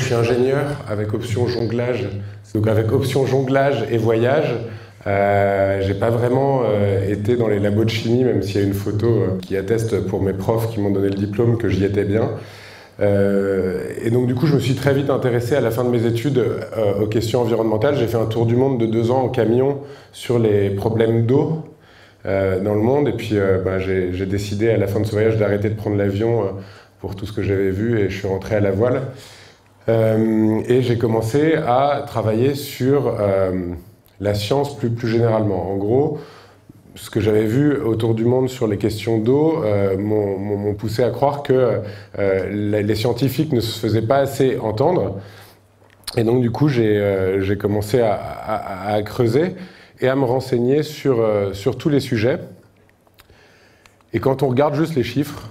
suis ingénieur avec option jonglage. Donc avec option jonglage et voyage, j'ai pas vraiment été dans les labos de chimie, même s'il y a une photo qui atteste pour mes profs qui m'ont donné le diplôme que j'y étais bien. Et donc du coup, je me suis très vite intéressé à la fin de mes études aux questions environnementales. J'ai fait un tour du monde de 2 ans en camion sur les problèmes d'eau dans le monde. Et puis j'ai décidé à la fin de ce voyage d'arrêter de prendre l'avion pour tout ce que j'avais vu et je suis rentré à la voile. Et j'ai commencé à travailler sur la science plus généralement. En gros, ce que j'avais vu autour du monde sur les questions d'eau m'ont poussé à croire que les scientifiques ne se faisaient pas assez entendre. Et donc du coup, j'ai commencé à creuser et à me renseigner sur tous les sujets. Et quand on regarde juste les chiffres,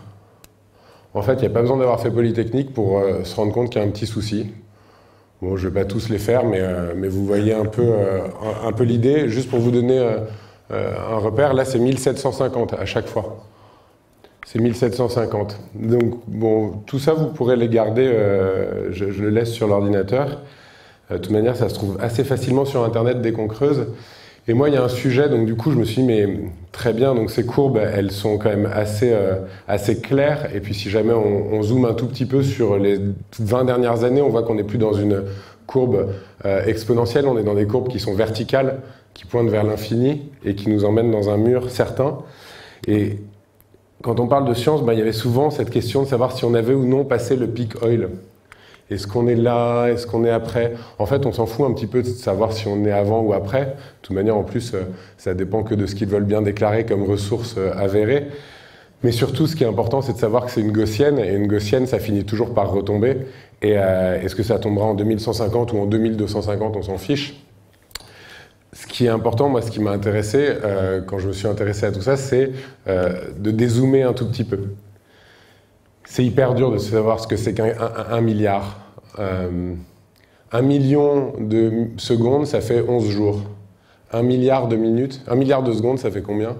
en fait, il n'y a pas besoin d'avoir fait Polytechnique pour se rendre compte qu'il y a un petit souci. Bon, je ne vais pas tous les faire, mais vous voyez un peu l'idée. Juste pour vous donner un repère, là c'est 1750 à chaque fois. C'est 1750. Donc bon, tout ça vous pourrez les garder, je le laisse sur l'ordinateur. De toute manière, ça se trouve assez facilement sur Internet dès qu'on creuse. Et moi, il y a un sujet, donc du coup, je me suis dit, mais très bien, donc ces courbes, elles sont quand même assez claires. Et puis si jamais on zoome un tout petit peu sur les 20 dernières années, on voit qu'on n'est plus dans une courbe exponentielle, on est dans des courbes qui sont verticales, qui pointent vers l'infini et qui nous emmènent dans un mur certain. Et quand on parle de science, il y avait souvent cette question de savoir si on avait ou non passé le peak oil. Est-ce qu'on est là? Est-ce qu'on est après? En fait, on s'en fout un petit peu de savoir si on est avant ou après. De toute manière, en plus, ça dépend que de ce qu'ils veulent bien déclarer comme ressources avérées. Mais surtout, ce qui est important, c'est de savoir que c'est une gaussienne. Et une gaussienne, ça finit toujours par retomber. Et est-ce que ça tombera en 2150 ou en 2250? On s'en fiche. Ce qui est important, moi, ce qui m'a intéressé quand je me suis intéressé à tout ça, c'est de dézoomer un tout petit peu. C'est hyper dur de savoir ce que c'est qu'un milliard. 1 million de secondes, ça fait 11 jours. 1 milliard de minutes, 1 milliard de secondes, ça fait combien?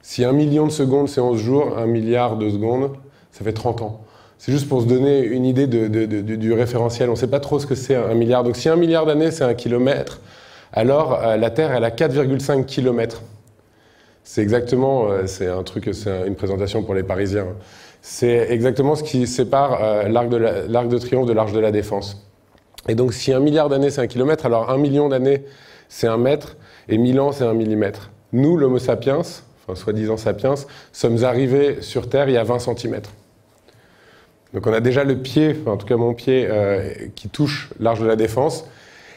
Si 1 million de secondes, c'est 11 jours, 1 milliard de secondes, ça fait 30 ans. C'est juste pour se donner une idée du référentiel. On ne sait pas trop ce que c'est 1 milliard. Donc si 1 milliard d'années, c'est 1 kilomètre, alors la Terre, elle a 4,5 kilomètres. C'est exactement, c'est une présentation pour les Parisiens. C'est exactement ce qui sépare l'Arc de Triomphe de l'Arche de la Défense. Et donc, si 1 milliard d'années, c'est 1 kilomètre, alors 1 million d'années, c'est 1 mètre, et 1000 ans, c'est 1 millimètre. Nous, l'Homo sapiens, enfin, soi-disant sapiens, sommes arrivés sur Terre il y a 20 centimètres. Donc, on a déjà le pied, enfin, en tout cas mon pied, qui touche l'Arche de la Défense.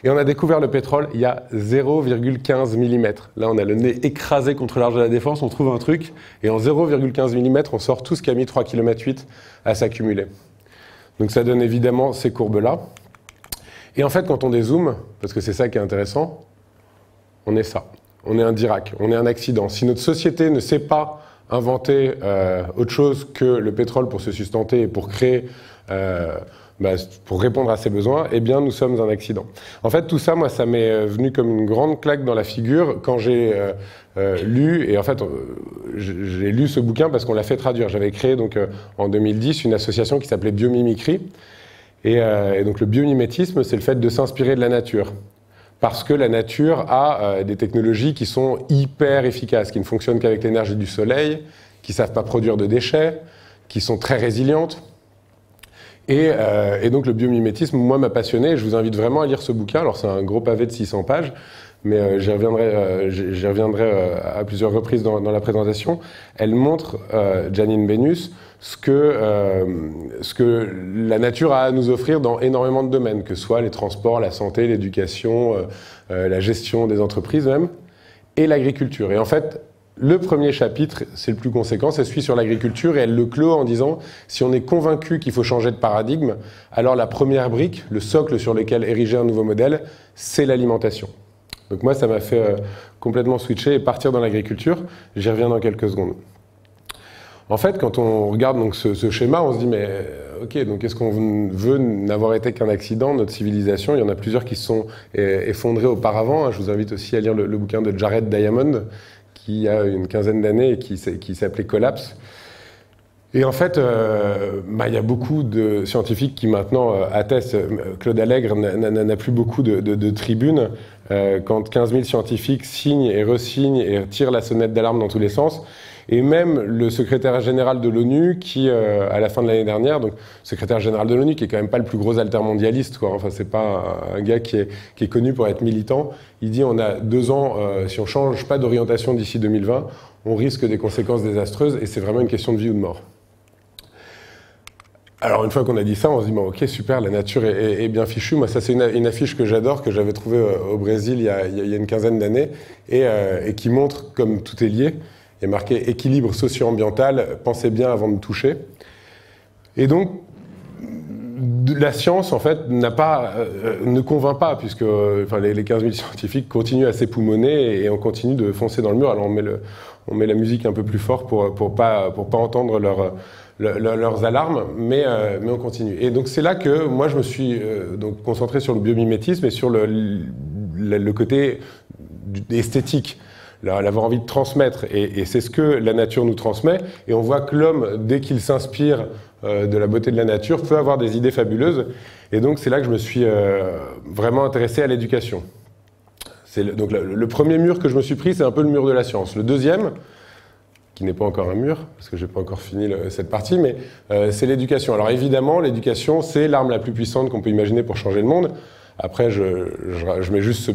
Et on a découvert le pétrole il y a 0,15 mm. Là, on a le nez écrasé contre l'Arche de la Défense, on trouve un truc, et en 0,15 mm, on sort tout ce qui a mis 3,8 km à s'accumuler. Donc ça donne évidemment ces courbes-là. Et en fait, quand on dézoome, parce que c'est ça qui est intéressant, on est ça. On est un Dirac, on est un accident. Si notre société ne sait pas inventer autre chose que le pétrole pour se sustenter et pour créer... pour répondre à ses besoins, eh bien, nous sommes un accident. En fait, tout ça, moi, ça m'est venu comme une grande claque dans la figure quand j'ai lu, et en fait, j'ai lu ce bouquin parce qu'on l'a fait traduire. J'avais créé, donc, en 2010, une association qui s'appelait Biomimicry. Et donc, le biomimétisme, c'est le fait de s'inspirer de la nature. Parce que la nature a des technologies qui sont hyper efficaces, qui ne fonctionnent qu'avec l'énergie du soleil, qui ne savent pas produire de déchets, qui sont très résilientes. Et donc le biomimétisme, moi, m'a passionné. Je vous invite vraiment à lire ce bouquin. Alors c'est un gros pavé de 600 pages, mais j'y reviendrai à plusieurs reprises dans la présentation. Elle montre, Janine Benyus, ce que la nature a à nous offrir dans énormément de domaines, que ce soit les transports, la santé, l'éducation, la gestion des entreprises même, et l'agriculture. Et en fait, le premier chapitre, c'est le plus conséquent, c'est celui sur l'agriculture, et elle le clôt en disant « Si on est convaincu qu'il faut changer de paradigme, alors la première brique, le socle sur lequel ériger un nouveau modèle, c'est l'alimentation. » Donc moi, ça m'a fait complètement switcher et partir dans l'agriculture. J'y reviens dans quelques secondes. En fait, quand on regarde donc ce schéma, on se dit « Mais ok, donc est-ce qu'on veut n'avoir été qu'un accident, notre civilisation ?» Il y en a plusieurs qui se sont effondrés auparavant. Je vous invite aussi à lire le bouquin de Jared Diamond, qui a une quinzaine d'années et qui s'appelait Collapse. Et en fait, il y a beaucoup de scientifiques qui maintenant attestent. Claude Allègre n'a plus beaucoup de tribunes. Quand 15 000 scientifiques signent et re-signent et tirent la sonnette d'alarme dans tous les sens. Et même le secrétaire général de l'ONU, qui, à la fin de l'année dernière, donc secrétaire général de l'ONU, qui est quand même pas le plus gros altermondialiste, quoi. Enfin, c'est pas un gars qui est connu pour être militant. Il dit on a 2 ans, si on change pas d'orientation d'ici 2020, on risque des conséquences désastreuses et c'est vraiment une question de vie ou de mort. Alors une fois qu'on a dit ça, on se dit bon, ok, super, la nature est bien fichue. Moi, ça c'est une affiche que j'adore, que j'avais trouvée au Brésil il y a une quinzaine d'années et qui montre comme tout est lié. Il est marqué équilibre socio-ambiental, pensez bien avant de toucher. Et donc la science en fait ne convainc pas, puisque les 15 000 scientifiques continuent à s'époumoner et on continue de foncer dans le mur. Alors on met la musique un peu plus fort pour pas entendre leurs alarmes, mais on continue. Et donc c'est là que moi je me suis donc concentré sur le biomimétisme et sur le côté esthétique, l'avoir envie de transmettre. Et c'est ce que la nature nous transmet. Et on voit que l'homme, dès qu'il s'inspire de la beauté de la nature, peut avoir des idées fabuleuses. Et donc c'est là que je me suis vraiment intéressé à l'éducation. Donc le premier mur que je me suis pris, c'est un peu le mur de la science. Le deuxième, qui n'est pas encore un mur, parce que je n'ai pas encore fini cette partie, mais c'est l'éducation. Alors évidemment, l'éducation, c'est l'arme la plus puissante qu'on peut imaginer pour changer le monde. Après, je mets juste ce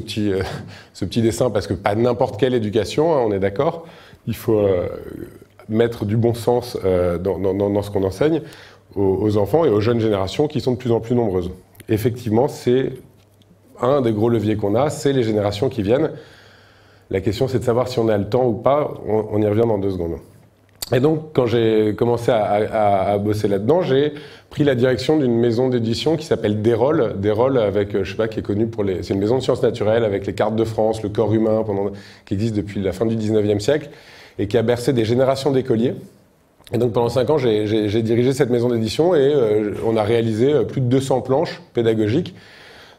petit dessin, parce que pas n'importe quelle éducation, hein, on est d'accord. Il faut mettre du bon sens dans ce qu'on enseigne aux enfants et aux jeunes générations qui sont de plus en plus nombreuses. Effectivement, c'est un des gros leviers qu'on a, c'est les générations qui viennent. La question, c'est de savoir si on a le temps ou pas. On y revient dans 2 secondes. Et donc, quand j'ai commencé à bosser là-dedans, j'ai pris la direction d'une maison d'édition qui s'appelle Dérolle. Dérolle, avec, je sais pas, qui est connue pour c'est une maison de sciences naturelles avec les cartes de France, le corps humain, qui existe depuis la fin du 19e siècle et qui a bercé des générations d'écoliers. Et donc, pendant 5 ans, j'ai dirigé cette maison d'édition et on a réalisé plus de 200 planches pédagogiques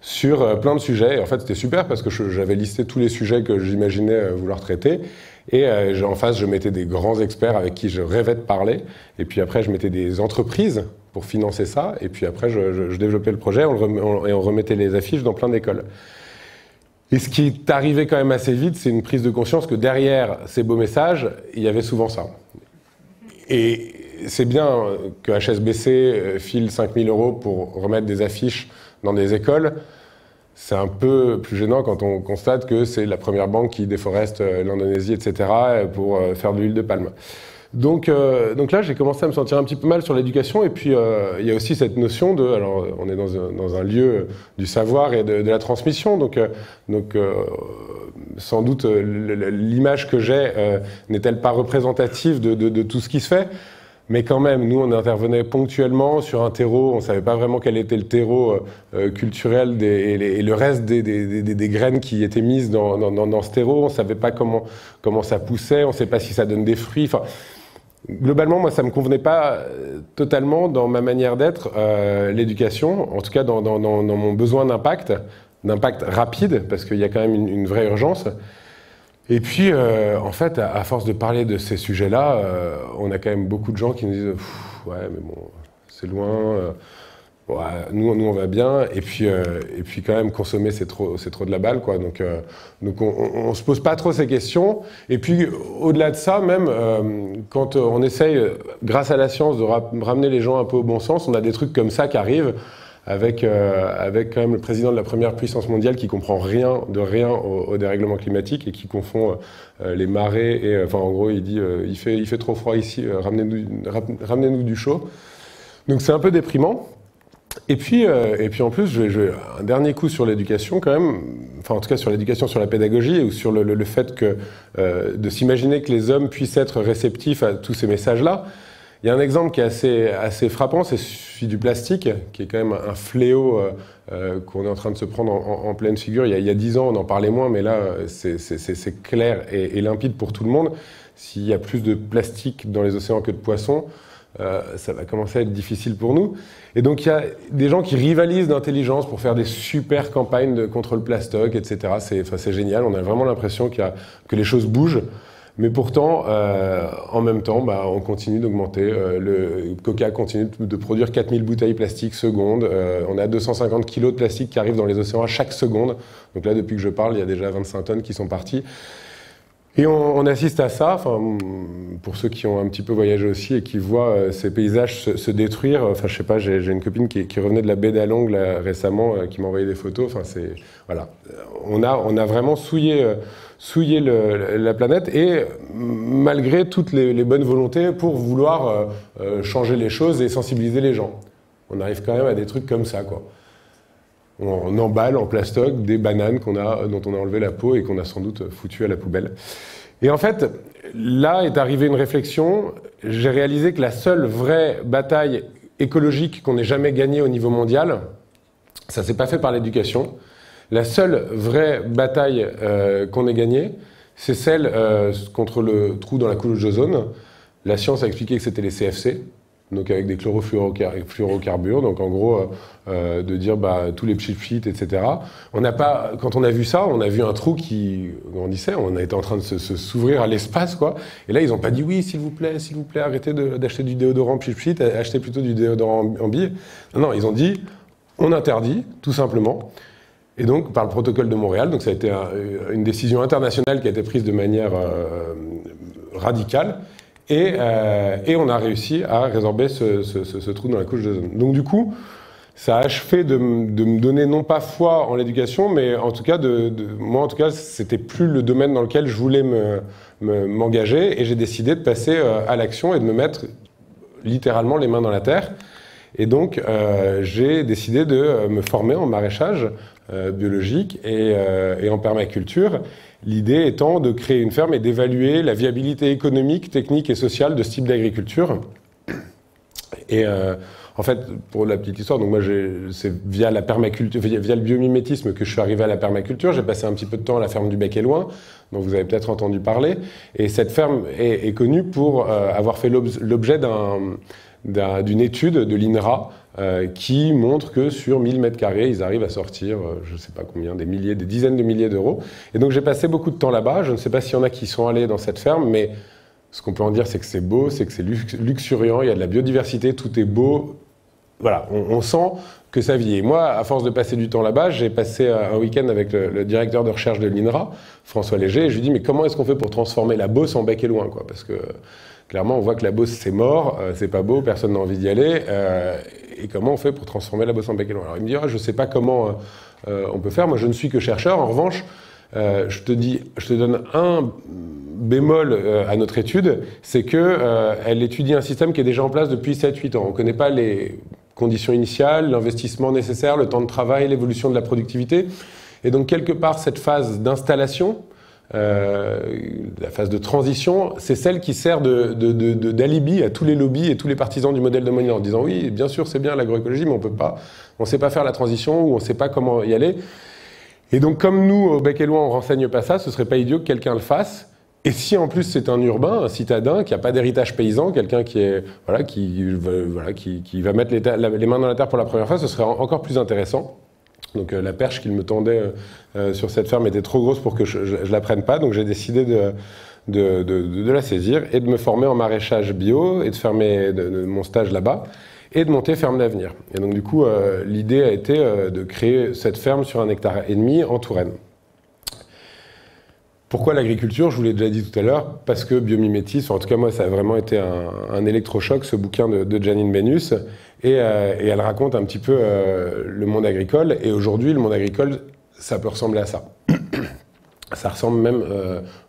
sur plein de sujets. Et en fait, c'était super parce que j'avais listé tous les sujets que j'imaginais vouloir traiter. Et en face, je mettais des grands experts avec qui je rêvais de parler. Et puis après, je mettais des entreprises pour financer ça. Et puis après, je développais le projet et on remettait les affiches dans plein d'écoles. Et ce qui est arrivé quand même assez vite, c'est une prise de conscience que derrière ces beaux messages, il y avait souvent ça. Et c'est bien que HSBC file 5 000 € pour remettre des affiches dans des écoles. C'est un peu plus gênant quand on constate que c'est la première banque qui déforeste l'Indonésie, etc., pour faire de l'huile de palme. Donc là, j'ai commencé à me sentir un petit peu mal sur l'éducation. Et puis, il y a aussi cette notion de... Alors, on est dans un lieu du savoir et de la transmission. Donc sans doute, l'image que j'ai n'est-elle pas représentative de tout ce qui se fait. Mais quand même, nous, on intervenait ponctuellement sur un terreau. On ne savait pas vraiment quel était le terreau culturel et le reste des graines qui étaient mises dans ce terreau. On ne savait pas comment ça poussait. On ne savait pas si ça donne des fruits. Enfin, globalement, moi, ça ne me convenait pas totalement dans ma manière d'être, l'éducation. En tout cas, dans mon besoin d'impact rapide, parce qu'il y a quand même une vraie urgence. Et puis, en fait, à force de parler de ces sujets-là, on a quand même beaucoup de gens qui nous disent « Ouais, mais bon, c'est loin, ouais, nous, on va bien. » Et puis quand même, consommer, c'est trop de la balle, quoi. Donc on se pose pas trop ces questions. Et puis, au-delà de ça, même, quand on essaye, grâce à la science, de ramener les gens un peu au bon sens, on a des trucs comme ça qui arrivent. Avec quand même le président de la première puissance mondiale qui comprend rien au dérèglement climatique et qui confond les marées et enfin en gros il dit il fait trop froid ici, ramenez-nous du chaud. Donc c'est un peu déprimant. Et puis en plus je vais un dernier coup sur l'éducation quand même, enfin en tout cas sur l'éducation, sur la pédagogie ou sur le fait que de s'imaginer que les hommes puissent être réceptifs à tous ces messages-là. Il y a un exemple qui est assez frappant, c'est celui du plastique, qui est quand même un fléau qu'on est en train de se prendre en pleine figure. Il y a 10 ans, on en parlait moins, mais là, c'est clair et limpide pour tout le monde. S'il y a plus de plastique dans les océans que de poissons, ça va commencer à être difficile pour nous. Et donc, il y a des gens qui rivalisent d'intelligence pour faire des super campagnes contre le plastoc, etc. C'est génial, on a vraiment l'impression que les choses bougent. Mais pourtant, en même temps, on continue d'augmenter. Le Coca continue de produire 4000 bouteilles plastiques seconde. On a 250 kilos de plastique qui arrivent dans les océans à chaque seconde. Donc là, depuis que je parle, il y a déjà 25 tonnes qui sont parties. Et on assiste à ça, pour ceux qui ont un petit peu voyagé aussi et qui voient ces paysages se détruire. Enfin, je sais pas, j'ai une copine qui revenait de la baie d'Along récemment, qui m'a envoyé des photos. Enfin, voilà. On a vraiment souillé la planète, et malgré toutes les bonnes volontés pour vouloir changer les choses et sensibiliser les gens. On arrive quand même à des trucs comme ça, quoi. On emballe en plastoc des bananes dont on a enlevé la peau et qu'on a sans doute foutu à la poubelle. Et en fait, là est arrivée une réflexion. J'ai réalisé que la seule vraie bataille écologique qu'on ait jamais gagnée au niveau mondial, ça s'est pas fait par l'éducation. La seule vraie bataille qu'on ait gagnée, c'est celle contre le trou dans la couche d'ozone. La science a expliqué que c'était les CFC. Donc avec des chlorofluorocarbures, donc en gros de dire tous les pchit, etc. Quand on a vu ça, on a vu un trou qui grandissait, on a été en train de s'ouvrir à l'espace, quoi. Et là, ils n'ont pas dit oui, s'il vous plaît, arrêtez d'acheter du déodorant pchit, achetez plutôt du déodorant en bille. Non, ils ont dit on interdit, tout simplement. Et donc, par le protocole de Montréal, donc ça a été une décision internationale qui a été prise de manière radicale. Et on a réussi à résorber ce trou dans la couche d'ozone. Donc du coup, ça a achevé de me donner non pas foi en l'éducation, mais en tout cas, moi en tout cas, c'était plus le domaine dans lequel je voulais m'engager, et j'ai décidé de passer à l'action et de me mettre littéralement les mains dans la terre. Et donc, j'ai décidé de me former en maraîchage biologique et en permaculture. L'idée étant de créer une ferme et d'évaluer la viabilité économique, technique et sociale de ce type d'agriculture. Et en fait, pour la petite histoire, donc moi c'est via la permaculture, via le biomimétisme que je suis arrivé à la permaculture. J'ai passé un petit peu de temps à la ferme du Bec et Loing, dont vous avez peut-être entendu parler. Et cette ferme est connue pour avoir fait l'objet d'une étude de l'INRA qui montre que sur 1000 mètres carrés, ils arrivent à sortir, je ne sais pas combien, des dizaines de milliers d'euros. Et donc j'ai passé beaucoup de temps là-bas. Je ne sais pas s'il y en a qui sont allés dans cette ferme, mais ce qu'on peut en dire, c'est que c'est beau, c'est que c'est luxuriant, il y a de la biodiversité, tout est beau. Voilà, on sent que ça vit. Et moi, à force de passer du temps là-bas, j'ai passé un week-end avec le directeur de recherche de l'INRA, François Léger, et je lui dis, mais comment est-ce qu'on fait pour transformer la Beauce en Bec et Loing, quoi? Parce que clairement, on voit que la Beauce, c'est mort, c'est pas beau, personne n'a envie d'y aller. Et comment on fait pour transformer la Beauce en Bec et Loing? Alors il me dit, je sais pas comment on peut faire, moi je ne suis que chercheur. En revanche, je te donne un bémol à notre étude, c'est qu'elle étudie un système qui est déjà en place depuis 7-8 ans. On ne connaît pas les conditions initiales, l'investissement nécessaire, le temps de travail, l'évolution de la productivité. Et donc, quelque part, cette phase d'installation, la phase de transition, c'est celle qui sert d'alibi à tous les lobbies et tous les partisans du modèle dominant, en disant oui, bien sûr, c'est bien l'agroécologie, mais on ne sait pas faire la transition ou on ne sait pas comment y aller. Et donc, comme nous, au Bec et Loing, on ne renseigne pas ça, ce ne serait pas idiot que quelqu'un le fasse. Et si en plus c'est un urbain, un citadin, qui n'a pas d'héritage paysan, quelqu'un qui va mettre les mains dans la terre pour la première fois, ce serait encore plus intéressant. Donc la perche qu'il me tendait sur cette ferme était trop grosse pour que je la prenne pas, donc j'ai décidé de la saisir et de me former en maraîchage bio et de faire mon stage là-bas et de monter Ferme d'Avenir. Et donc du coup, l'idée a été de créer cette ferme sur 1,5 hectare en Touraine. Pourquoi l'agriculture? Je vous l'ai déjà dit tout à l'heure, parce que biomimétisme, en tout cas moi ça a vraiment été un électrochoc, ce bouquin de Janine Benyus, et elle raconte un petit peu le monde agricole, et aujourd'hui le monde agricole, ça peut ressembler à ça. Ça ressemble même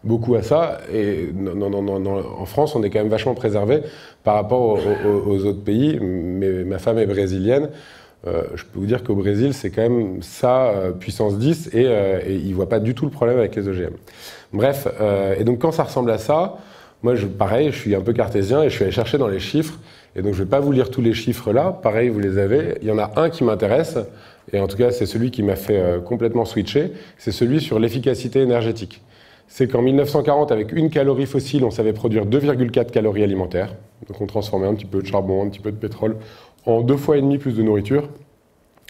beaucoup à ça, et en France on est quand même vachement préservé par rapport aux autres pays, mais ma femme est brésilienne. Je peux vous dire qu'au Brésil, c'est quand même ça, puissance 10, et ils ne voient pas du tout le problème avec les OGM. Bref, et donc quand ça ressemble à ça, moi, pareil, je suis un peu cartésien et je suis allé chercher dans les chiffres, et donc je ne vais pas vous lire tous les chiffres là, pareil, vous les avez. Il y en a un qui m'intéresse, et en tout cas, c'est celui qui m'a fait complètement switcher, c'est celui sur l'efficacité énergétique. C'est qu'en 1940, avec 1 calorie fossile, on savait produire 2,4 calories alimentaires. Donc on transformait un petit peu de charbon, un petit peu de pétrole, en 2,5 fois plus de nourriture.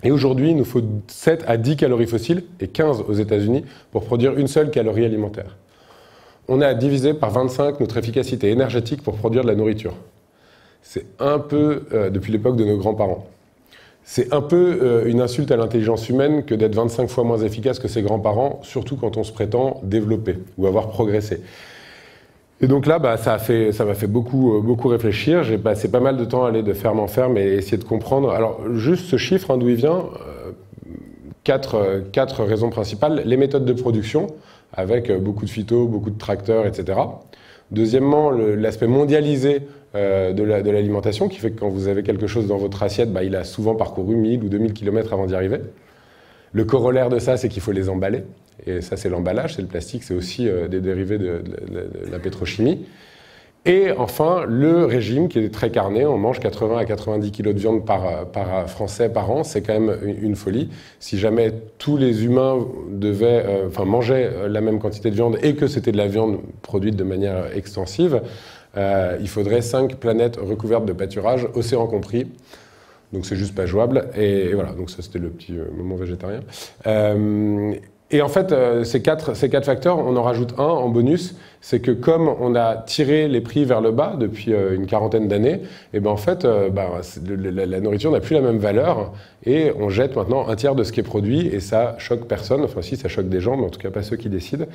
Et aujourd'hui, il nous faut 7 à 10 calories fossiles et 15 aux États-Unis pour produire une seule calorie alimentaire. on a divisé par 25 notre efficacité énergétique pour produire de la nourriture. C'est un peu, depuis l'époque de nos grands-parents, c'est un peu une insulte à l'intelligence humaine que d'être 25 fois moins efficace que ses grands-parents, surtout quand on se prétend développer ou avoir progressé. Et donc là, ça m'a fait beaucoup réfléchir. J'ai passé pas mal de temps à aller de ferme en ferme et essayer de comprendre. Alors, juste ce chiffre, d'où il vient, quatre raisons principales. Les méthodes de production, avec beaucoup de phyto, beaucoup de tracteurs, etc. Deuxièmement, l'aspect mondialisé de l'alimentation, qui fait que quand vous avez quelque chose dans votre assiette, il a souvent parcouru 1000 ou 2000 km avant d'y arriver. Le corollaire de ça, c'est qu'il faut les emballer. Et ça, c'est l'emballage, c'est le plastique, c'est aussi des dérivés de la pétrochimie. Et enfin, le régime qui est très carné, on mange 80 à 90 kg de viande par Français par an, c'est quand même une folie. Si jamais tous les humains mangeaient la même quantité de viande et que c'était de la viande produite de manière extensive, il faudrait 5 planètes recouvertes de pâturage, océan compris. Donc c'est juste pas jouable. Et voilà, donc ça c'était le petit moment végétarien. Et en fait, ces quatre facteurs, on en rajoute un en bonus, c'est que comme on a tiré les prix vers le bas depuis une quarantaine d'années, et en fait, la nourriture n'a plus la même valeur et on jette maintenant un tiers de ce qui est produit et ça choque personne, enfin si, ça choque des gens, mais en tout cas pas ceux qui décident.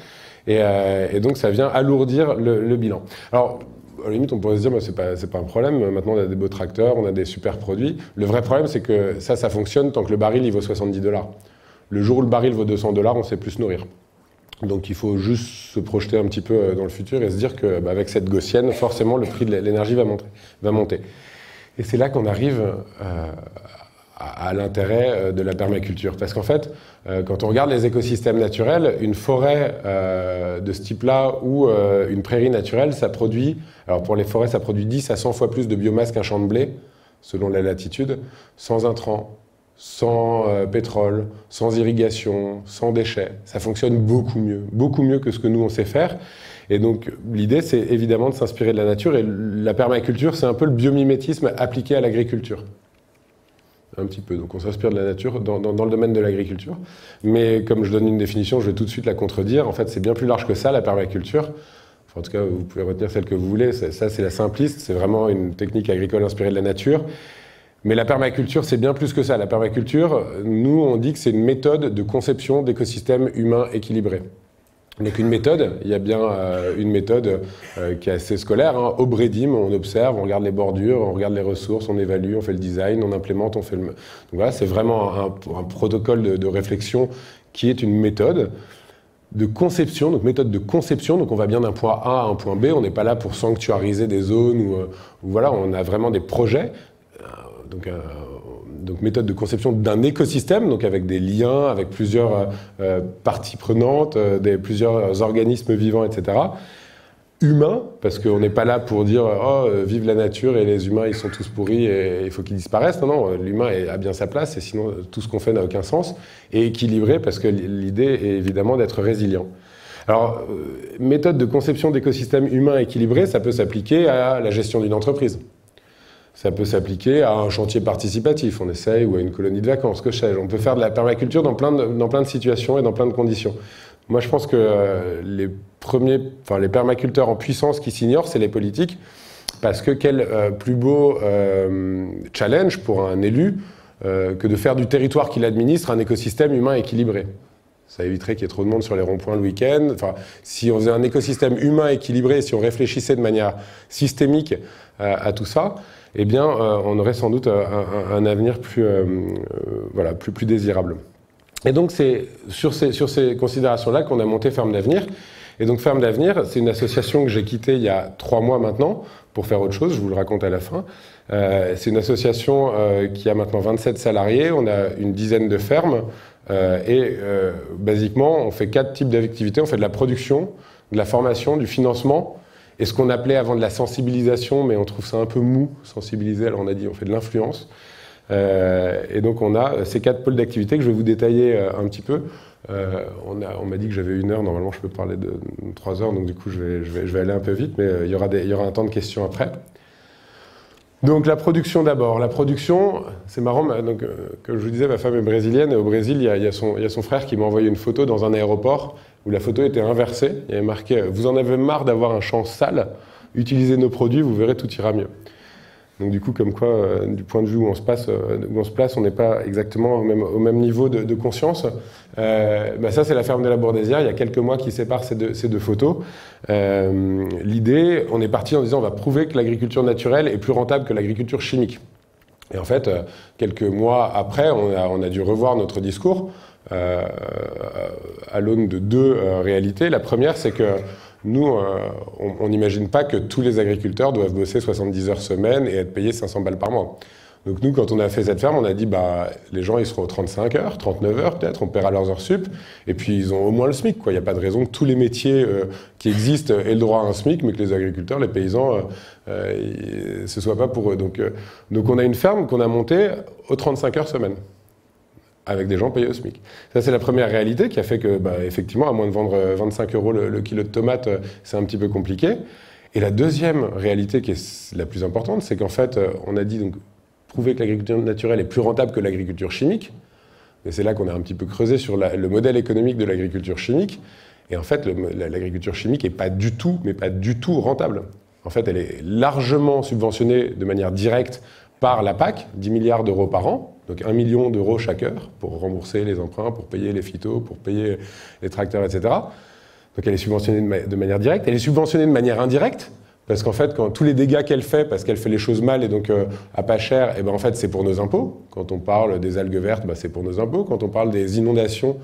Et donc ça vient alourdir le bilan. Alors, à la limite, on pourrait se dire, c'est pas un problème, maintenant on a des beaux tracteurs, on a des super produits. Le vrai problème, c'est que ça fonctionne tant que le baril il vaut 70 $. Le jour où le baril vaut 200 $, on ne sait plus se nourrir. Donc il faut juste se projeter un petit peu dans le futur et se dire qu'avec cette gaussienne, forcément, le prix de l'énergie va monter. Et c'est là qu'on arrive à l'intérêt de la permaculture. Parce qu'en fait, quand on regarde les écosystèmes naturels, une forêt de ce type-là ou une prairie naturelle, ça produit, alors pour les forêts, ça produit 10 à 100 fois plus de biomasse qu'un champ de blé, selon la latitude, sans intrants, sans pétrole, sans irrigation, sans déchets. Ça fonctionne beaucoup mieux que ce que nous on sait faire. Et donc l'idée c'est évidemment de s'inspirer de la nature et la permaculture c'est un peu le biomimétisme appliqué à l'agriculture. Un petit peu, donc on s'inspire de la nature dans le domaine de l'agriculture. Mais comme je donne une définition, je vais tout de suite la contredire. En fait c'est bien plus large que ça la permaculture. Enfin, en tout cas vous pouvez retenir celle que vous voulez, ça c'est la simpliste, c'est vraiment une technique agricole inspirée de la nature. Mais la permaculture, c'est bien plus que ça. La permaculture, nous, on dit que c'est une méthode de conception d'écosystèmes humains équilibrés. Donc une méthode, il y a bien une méthode qui est assez scolaire. Hein. Au Bredim, on observe, on regarde les bordures, on regarde les ressources, on évalue, on fait le design, on implémente, on fait le... Donc voilà, c'est vraiment un protocole de réflexion qui est une méthode de conception, donc méthode de conception, donc on va bien d'un point A à un point B, on n'est pas là pour sanctuariser des zones ou voilà, on a vraiment des projets. Donc méthode de conception d'un écosystème, donc avec des liens, avec plusieurs parties prenantes, plusieurs organismes vivants, etc. Humains, parce qu'on n'est pas là pour dire « Oh, vive la nature et les humains, ils sont tous pourris et il faut qu'ils disparaissent ». Non, non, l'humain a bien sa place et sinon tout ce qu'on fait n'a aucun sens. Et équilibré, parce que l'idée est évidemment d'être résilient. Alors, méthode de conception d'écosystèmes humains équilibrés, ça peut s'appliquer à la gestion d'une entreprise. Ça peut s'appliquer à un chantier participatif, on essaye, ou à une colonie de vacances, que sais-je. On peut faire de la permaculture dans plein de situations et dans plein de conditions. Moi, je pense que les permaculteurs en puissance qui s'ignorent, c'est les politiques, parce que quel plus beau challenge pour un élu que de faire du territoire qu'il administre un écosystème humain équilibré. Ça éviterait qu'il y ait trop de monde sur les ronds-points le week-end. Enfin, si on faisait un écosystème humain équilibré, si on réfléchissait de manière systémique à tout ça, eh bien, on aurait sans doute un avenir plus désirable. Et donc, c'est sur ces considérations-là qu'on a monté Ferme d'Avenir. Et donc, Ferme d'Avenir, c'est une association que j'ai quittée il y a 3 mois maintenant pour faire autre chose, je vous le raconte à la fin. C'est une association qui a maintenant 27 salariés, on a une dizaine de fermes, basiquement, on fait 4 types d'activités. On fait de la production, de la formation, du financement, et ce qu'on appelait avant de la sensibilisation, mais on trouve ça un peu mou, sensibiliser, alors on a dit on fait de l'influence. Et donc on a ces 4 pôles d'activité que je vais vous détailler un petit peu. On m'a dit que j'avais 1 heure, normalement je peux parler de 3 heures, donc du coup je vais aller un peu vite, mais il y aura un temps de questions après. Donc la production d'abord. La production, c'est marrant, donc, comme je vous disais, ma femme est brésilienne et au Brésil, il y a son frère qui m'a envoyé une photo dans un aéroport où la photo était inversée. Il y avait marqué « Vous en avez marre d'avoir un champ sale, utilisez nos produits, vous verrez, tout ira mieux ». Donc du coup, comme quoi, du point de vue où on se place, on n'est pas exactement au même niveau de conscience. Ça, c'est la ferme de la Bourdaissière. Il y a quelques mois qui séparent ces deux photos. L'idée, on est parti en disant on va prouver que l'agriculture naturelle est plus rentable que l'agriculture chimique. Et en fait, quelques mois après, on a dû revoir notre discours à l'aune de deux réalités. La première, c'est que nous, on n'imagine pas que tous les agriculteurs doivent bosser 70 heures semaine et être payés 500 balles par mois. Donc nous, quand on a fait cette ferme, on a dit les gens ils seront aux 35 heures, 39 heures peut-être, on paiera leurs heures sup, et puis ils ont au moins le SMIC. Il n'y a pas de raison que tous les métiers qui existent aient le droit à un SMIC, mais que les agriculteurs, les paysans, ce ne soit pas pour eux. Donc on a une ferme qu'on a montée aux 35 heures semaine, avec des gens payés au SMIC. Ça, c'est la première réalité qui a fait que, effectivement, à moins de vendre 25 € le kilo de tomates, c'est un petit peu compliqué. Et la deuxième réalité qui est la plus importante, c'est qu'en fait, on a dit, donc, prouver que l'agriculture naturelle est plus rentable que l'agriculture chimique. Et c'est là qu'on a un petit peu creusé sur le modèle économique de l'agriculture chimique. Et en fait, l'agriculture chimique n'est pas du tout, mais pas du tout rentable. En fait, elle est largement subventionnée de manière directe par la PAC, 10 milliards d'euros par an. Donc 1 million d'euros chaque heure pour rembourser les emprunts, pour payer les phytos, pour payer les tracteurs, etc. Donc elle est subventionnée de manière directe. Elle est subventionnée de manière indirecte, parce qu'en fait, quand tous les dégâts qu'elle fait, parce qu'elle fait les choses mal et donc à pas cher, en fait, c'est pour nos impôts. Quand on parle des algues vertes, c'est pour nos impôts. Quand on parle des inondations,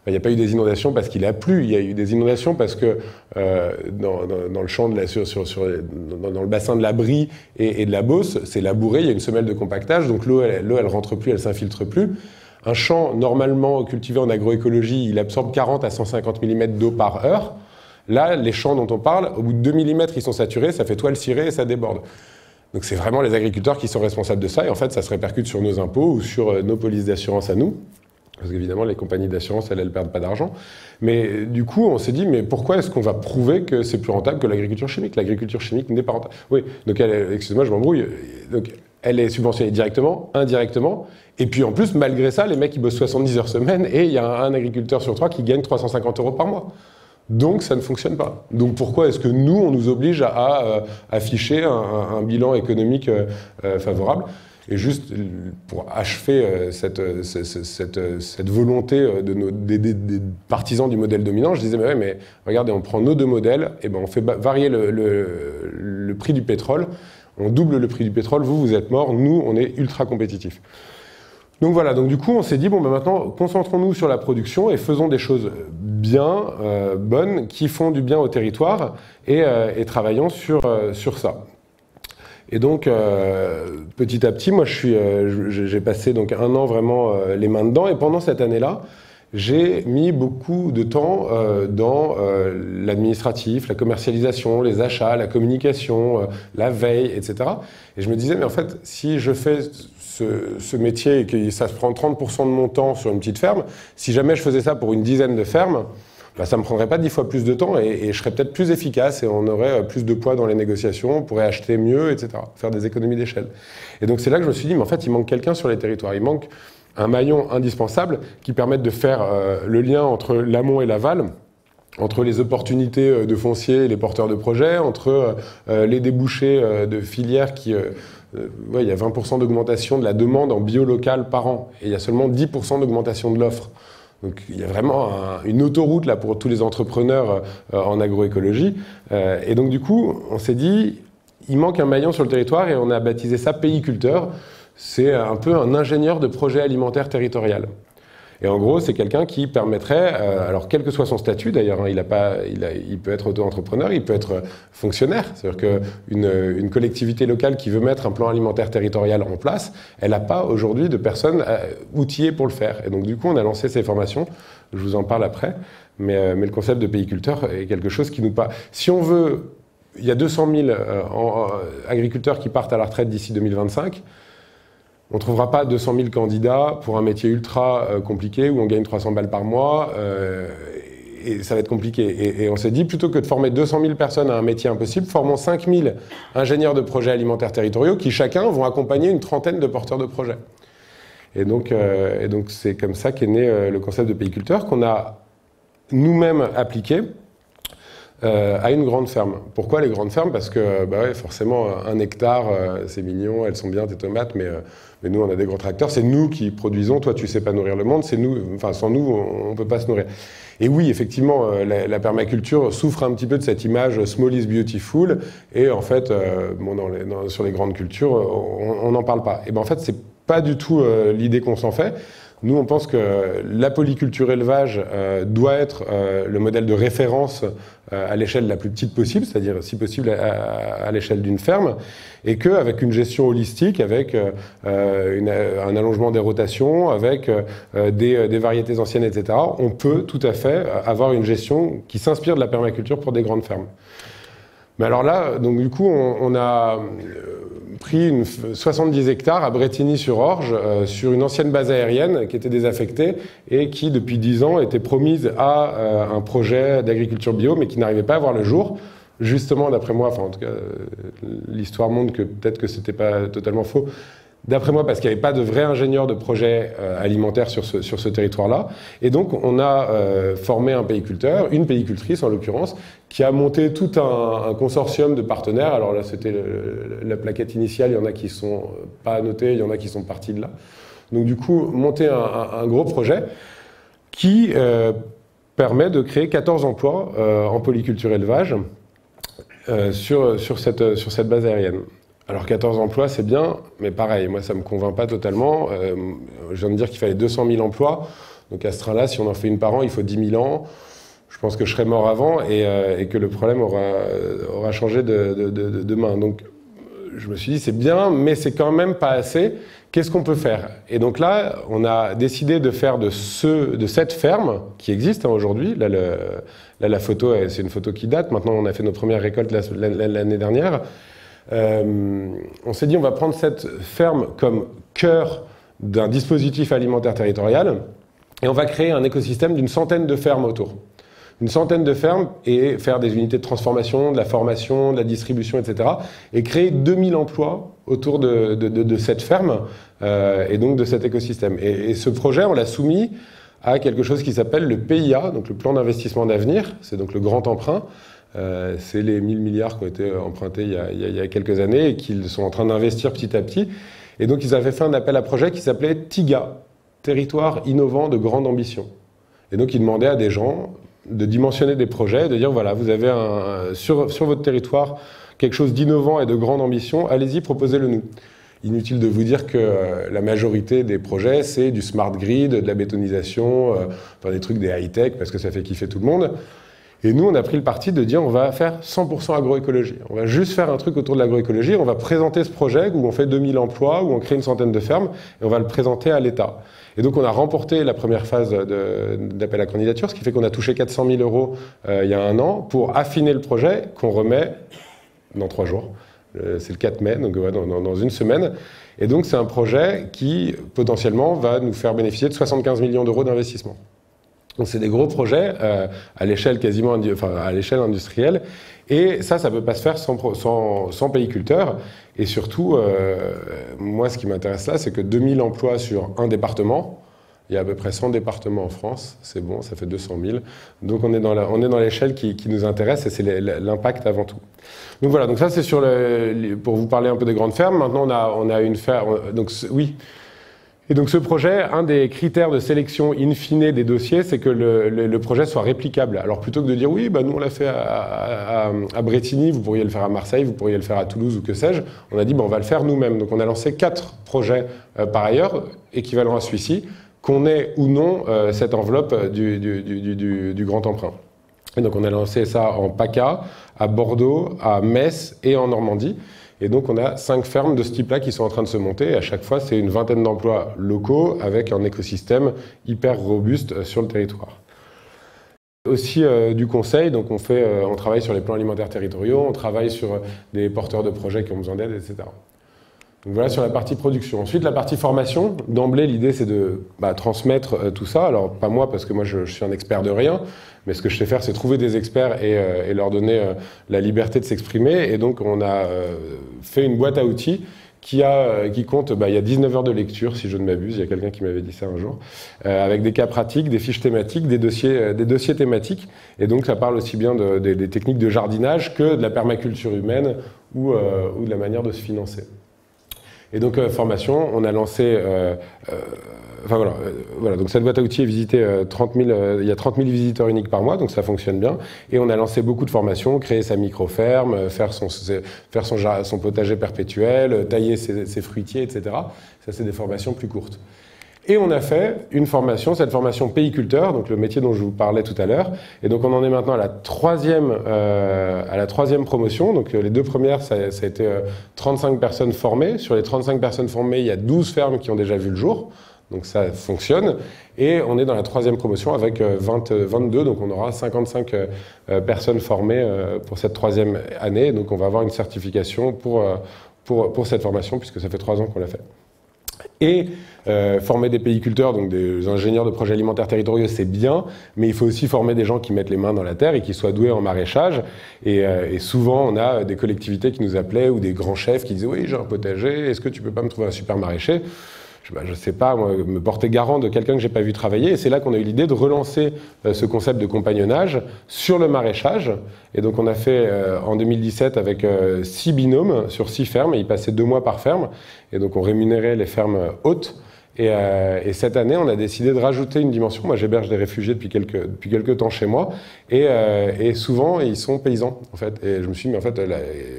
il n'y a pas eu des inondations parce qu'il a plu, il y a eu des inondations parce que dans le champ dans le bassin de la Brie et de la Beauce, c'est labouré, il y a une semelle de compactage, donc l'eau elle rentre plus, elle s'infiltre plus. Un champ normalement cultivé en agroécologie, il absorbe 40 à 150 mm d'eau par heure. Là, les champs dont on parle, au bout de 2 mm, ils sont saturés, ça fait toile cirée et ça déborde. Donc c'est vraiment les agriculteurs qui sont responsables de ça, et en fait ça se répercute sur nos impôts ou sur nos polices d'assurance à nous. Parce qu'évidemment, les compagnies d'assurance, elles ne perdent pas d'argent. Mais du coup, on s'est dit, mais pourquoi est-ce qu'on va prouver que c'est plus rentable que l'agriculture chimique? L'agriculture chimique n'est pas rentable. Oui, donc excusez-moi, je m'embrouille. Donc, elle est subventionnée directement, indirectement. Et puis en plus, malgré ça, les mecs, ils bossent 70 heures semaine et il y a un agriculteur sur 3 qui gagne 350 € par mois. Donc ça ne fonctionne pas. Donc pourquoi est-ce que nous, on nous oblige à afficher un bilan économique favorable? Et juste pour achever cette volonté des partisans du modèle dominant, je disais, mais regardez, on prend nos deux modèles, et on fait varier le prix du pétrole, on double le prix du pétrole, vous êtes morts, nous, on est ultra compétitifs. Donc voilà, donc du coup, on s'est dit, maintenant, concentrons-nous sur la production et faisons des choses bien, bonnes, qui font du bien au territoire, et travaillons sur ça. Et donc, petit à petit, moi, j'ai passé donc 1 an vraiment les mains dedans. Et pendant cette année-là, j'ai mis beaucoup de temps dans l'administratif, la commercialisation, les achats, la communication, la veille, etc. Et je me disais, mais en fait, si je fais ce métier et que ça se prend 30% de mon temps sur une petite ferme, si jamais je faisais ça pour une dizaine de fermes, ça ne me prendrait pas 10 fois plus de temps et je serais peut-être plus efficace et on aurait plus de poids dans les négociations, on pourrait acheter mieux, etc., faire des économies d'échelle. Et donc c'est là que je me suis dit, mais en fait, il manque quelqu'un sur les territoires, il manque un maillon indispensable qui permette de faire le lien entre l'amont et l'aval, entre les opportunités de foncier et les porteurs de projets, entre les débouchés de filières qui... il y a 20% d'augmentation de la demande en bio local par an et il y a seulement 10% d'augmentation de l'offre. Donc il y a vraiment une autoroute là pour tous les entrepreneurs en agroécologie. Et donc du coup, on s'est dit, il manque un maillon sur le territoire et on a baptisé ça Payiculteur. C'est un peu un ingénieur de projet alimentaire territorial. Et en gros, c'est quelqu'un qui permettrait, alors quel que soit son statut d'ailleurs, il peut être auto-entrepreneur, il peut être fonctionnaire. C'est-à-dire qu'une collectivité locale qui veut mettre un plan alimentaire territorial en place, elle n'a pas aujourd'hui de personnes outillées pour le faire. Et donc du coup, on a lancé ces formations, je vous en parle après, mais le concept de payiculteur est quelque chose qui nous parle. Si on veut, il y a 200 000 agriculteurs qui partent à la retraite d'ici 2025, on ne trouvera pas 200 000 candidats pour un métier ultra compliqué où on gagne 300 balles par mois et ça va être compliqué. Et on s'est dit, plutôt que de former 200 000 personnes à un métier impossible, formons 5 000 ingénieurs de projets alimentaires territoriaux qui, chacun, vont accompagner une trentaine de porteurs de projets. Et donc c'est comme ça qu'est né le concept de payiculteur, qu'on a nous-mêmes appliqué à une grande ferme. Pourquoi les grandes fermes? Parce que bah ouais, forcément, 1 hectare, c'est mignon, elles sont bien tes tomates, mais nous, on a des gros tracteurs, c'est nous qui produisons, toi tu sais pas nourrir le monde, c'est nous, enfin sans nous, on peut pas se nourrir. Et oui, effectivement, la permaculture souffre un petit peu de cette image small is beautiful, et en fait, sur les grandes cultures, on n'en parle pas. Et ben en fait, c'est pas du tout l'idée qu'on s'en fait. Nous, on pense que la polyculture élevage doit être le modèle de référence à l'échelle la plus petite possible, c'est-à-dire si possible à l'échelle d'une ferme, et qu'avec une gestion holistique, avec un allongement des rotations, avec des variétés anciennes, etc., on peut tout à fait avoir une gestion qui s'inspire de la permaculture pour des grandes fermes. Mais alors là, donc du coup, on a pris 70 hectares à Brétigny-sur-Orge, sur une ancienne base aérienne qui était désaffectée et qui, depuis 10 ans, était promise à un projet d'agriculture bio, mais qui n'arrivait pas à voir le jour. Justement, d'après moi, enfin en tout cas, l'histoire montre que peut-être que c'était pas totalement faux. D'après moi, parce qu'il n'y avait pas de vrai ingénieur de projet alimentaire sur ce territoire-là. Et donc, on a formé un payiculteur, une payicultrice en l'occurrence, qui a monté tout un consortium de partenaires. Alors là, c'était la plaquette initiale, il y en a qui ne sont pas annotés, il y en a qui sont partis de là. Donc du coup, monter un gros projet qui permet de créer 14 emplois en polyculture élevage sur cette base aérienne. Alors 14 emplois, c'est bien, mais pareil, moi ça ne me convainc pas totalement. Je viens de dire qu'il fallait 200 000 emplois, donc à ce train-là, si on en fait une par an, il faut 10 000 ans. Je pense que je serai mort avant et que le problème aura changé de main. Donc je me suis dit, c'est bien, mais c'est quand même pas assez. Qu'est-ce qu'on peut faire? Et donc là, on a décidé de faire de cette ferme, qui existe aujourd'hui, là la photo, c'est une photo qui date, maintenant on a fait nos premières récoltes l'année dernière. On s'est dit, on va prendre cette ferme comme cœur d'un dispositif alimentaire territorial et on va créer un écosystème d'une centaine de fermes autour. Une centaine de fermes et faire des unités de transformation, de la formation, de la distribution, etc. Et créer 2000 emplois autour de cette ferme et donc de cet écosystème. Et ce projet, on l'a soumis à quelque chose qui s'appelle le PIA, donc le plan d'investissement d'avenir, c'est donc le grand emprunt. C'est les 1000 milliards qui ont été empruntés il y a quelques années et qu'ils sont en train d'investir petit à petit. Et donc ils avaient fait un appel à projet qui s'appelait TIGA, Territoire innovant de grande ambition. Et donc ils demandaient à des gens de dimensionner des projets, de dire voilà, vous avez sur votre territoire quelque chose d'innovant et de grande ambition, allez-y, proposez-le nous. Inutile de vous dire que la majorité des projets, c'est du smart grid, de la bétonisation, des trucs des high-tech, parce que ça fait kiffer tout le monde. Et nous, on a pris le parti de dire on va faire 100% agroécologie. On va juste faire un truc autour de l'agroécologie, on va présenter ce projet où on fait 2000 emplois, où on crée une centaine de fermes, et on va le présenter à l'État. Et donc on a remporté la première phase d'appel à candidature, ce qui fait qu'on a touché 400 000 € il y a 1 an pour affiner le projet qu'on remet dans 3 jours. C'est le 4 mai, donc ouais, dans 1 semaine. Et donc c'est un projet qui potentiellement va nous faire bénéficier de 75 millions d'euros d'investissement. Donc c'est des gros projets à l'échelle à l'échelle industrielle. Et ça peut pas se faire sans payiculteurs. Et surtout, moi, ce qui m'intéresse là, c'est que 2000 emplois sur un département. Il y a à peu près 100 départements en France. C'est bon, ça fait 200 000. Donc on est dans l'échelle qui nous intéresse et c'est l'impact avant tout. Donc voilà, donc ça c'est pour vous parler un peu des grandes fermes. Maintenant on a une ferme. Donc oui. Et donc ce projet, un des critères de sélection in fine des dossiers, c'est que le projet soit réplicable. Alors plutôt que de dire oui, bah nous on l'a fait à Brétigny, vous pourriez le faire à Marseille, vous pourriez le faire à Toulouse ou que sais-je, on a dit bah, on va le faire nous-mêmes. Donc on a lancé 4 projets par ailleurs, équivalents à celui-ci, qu'on ait ou non cette enveloppe du grand emprunt. Et donc on a lancé ça en PACA, à Bordeaux, à Metz et en Normandie. Et donc on a 5 fermes de ce type-là qui sont en train de se monter. Et à chaque fois, c'est une vingtaine d'emplois locaux avec un écosystème hyper robuste sur le territoire. Aussi du conseil, donc on travaille sur les plans alimentaires territoriaux, on travaille sur des porteurs de projets qui ont besoin d'aide, etc. Donc voilà sur la partie production. Ensuite, la partie formation. D'emblée, l'idée, c'est de transmettre tout ça. Alors, pas moi, parce que moi, je suis un expert de rien, mais ce que je sais faire, c'est trouver des experts et leur donner la liberté de s'exprimer. Et donc, on a fait une boîte à outils qui compte, il y a 19 heures de lecture, si je ne m'abuse, il y a quelqu'un qui m'avait dit ça un jour, avec des cas pratiques, des fiches thématiques, des dossiers thématiques. Et donc, ça parle aussi bien des techniques de jardinage que de la permaculture humaine ou de la manière de se financer. Et donc, formation, on a lancé... voilà, donc cette boîte à outils est visitée il y a 30 000 visiteurs uniques par mois, donc ça fonctionne bien. Et on a lancé beaucoup de formations, créer sa micro-ferme, faire son potager perpétuel, tailler ses fruitiers, etc. Ça, c'est des formations plus courtes. Et on a fait une formation, cette formation payiculteur, donc le métier dont je vous parlais tout à l'heure. Et donc on en est maintenant à la troisième promotion. Donc les deux premières, ça a été 35 personnes formées. Sur les 35 personnes formées, il y a 12 fermes qui ont déjà vu le jour. Donc ça fonctionne. Et on est dans la troisième promotion avec 22, donc on aura 55 personnes formées pour cette troisième année. Donc on va avoir une certification pour cette formation, puisque ça fait 3 ans qu'on l'a fait. Et former des payiculteurs, donc des ingénieurs de projets alimentaires territoriaux, c'est bien, mais il faut aussi former des gens qui mettent les mains dans la terre et qui soient doués en maraîchage. Et souvent, on a des collectivités qui nous appelaient ou des grands chefs qui disaient « Oui, j'ai un potager, est-ce que tu peux pas me trouver un super maraîcher ?» Je sais pas, moi, me porter garant de quelqu'un que j'ai pas vu travailler. Et c'est là qu'on a eu l'idée de relancer ce concept de compagnonnage sur le maraîchage. Et donc on a fait en 2017 avec 6 binômes sur 6 fermes. Et ils passaient 2 mois par ferme. Et donc on rémunérait les fermes hautes. Et cette année, on a décidé de rajouter une dimension. Moi, j'héberge des réfugiés depuis quelques temps chez moi. Et souvent, ils sont paysans, en fait. Et je me suis dit, mais en fait,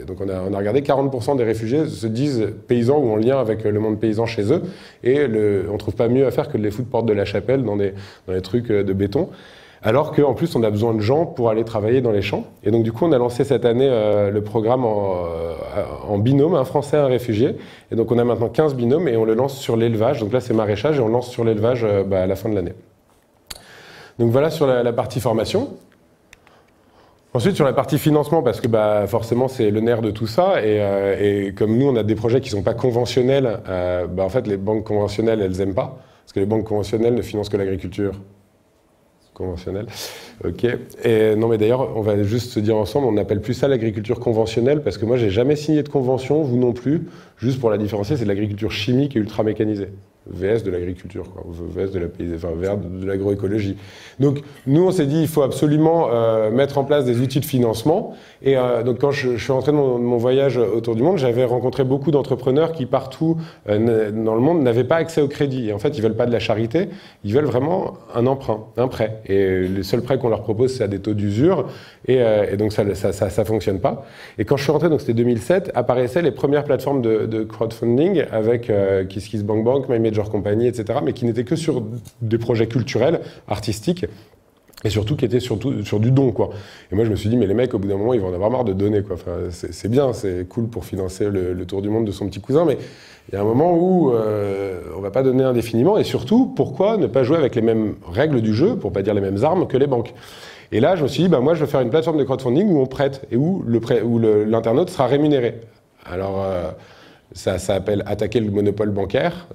donc on a regardé 40% des réfugiés se disent paysans ou en lien avec le monde paysan chez eux. Et on ne trouve pas mieux à faire que de les foutre porte de la chapelle dans des trucs de béton. Alors qu'en plus, on a besoin de gens pour aller travailler dans les champs. Et donc, du coup, on a lancé cette année le programme en binôme, un Français, un réfugié. Et donc, on a maintenant 15 binômes et on le lance sur l'élevage. Donc là, c'est maraîchage et on lance sur l'élevage à la fin de l'année. Donc voilà sur la partie formation. Ensuite, sur la partie financement, parce que forcément, c'est le nerf de tout ça. Et comme nous, on a des projets qui ne sont pas conventionnels, en fait, les banques conventionnelles, elles n'aiment pas. Parce que les banques conventionnelles ne financent que l'agriculture. Conventionnelle. Ok. Et non, mais d'ailleurs, on va juste se dire ensemble, on n'appelle plus ça l'agriculture conventionnelle parce que moi, j'ai jamais signé de convention, vous non plus. Juste pour la différencier, c'est de l'agriculture chimique et ultra mécanisée. VS de l'agriculture, VS de l'agroécologie. Donc, nous, on s'est dit, il faut absolument mettre en place des outils de financement. Et donc, quand je suis rentré de mon voyage autour du monde, j'avais rencontré beaucoup d'entrepreneurs qui, partout dans le monde, n'avaient pas accès au crédit. Et en fait, ils ne veulent pas de la charité, ils veulent vraiment un emprunt, un prêt. Et le seul prêt qu'on leur propose, c'est à des taux d'usure. Et donc, ça ne fonctionne pas. Et quand je suis rentré, donc c'était 2007, apparaissaient les premières plateformes de crowdfunding avec KissKissBankBank, My Major Company, etc., mais qui n'étaient que sur des projets culturels, artistiques, et surtout qui étaient sur du don, quoi. Et moi, je me suis dit, mais les mecs, au bout d'un moment, ils vont en avoir marre de donner, quoi. Enfin, c'est bien, c'est cool pour financer le tour du monde de son petit cousin, mais il y a un moment où on ne va pas donner indéfiniment, et surtout, pourquoi ne pas jouer avec les mêmes règles du jeu, pour ne pas dire les mêmes armes, que les banques? Et là, je me suis dit, moi, je vais faire une plateforme de crowdfunding où on prête, et où l'internaute sera rémunéré. Alors... Ça s'appelle attaquer le monopole bancaire.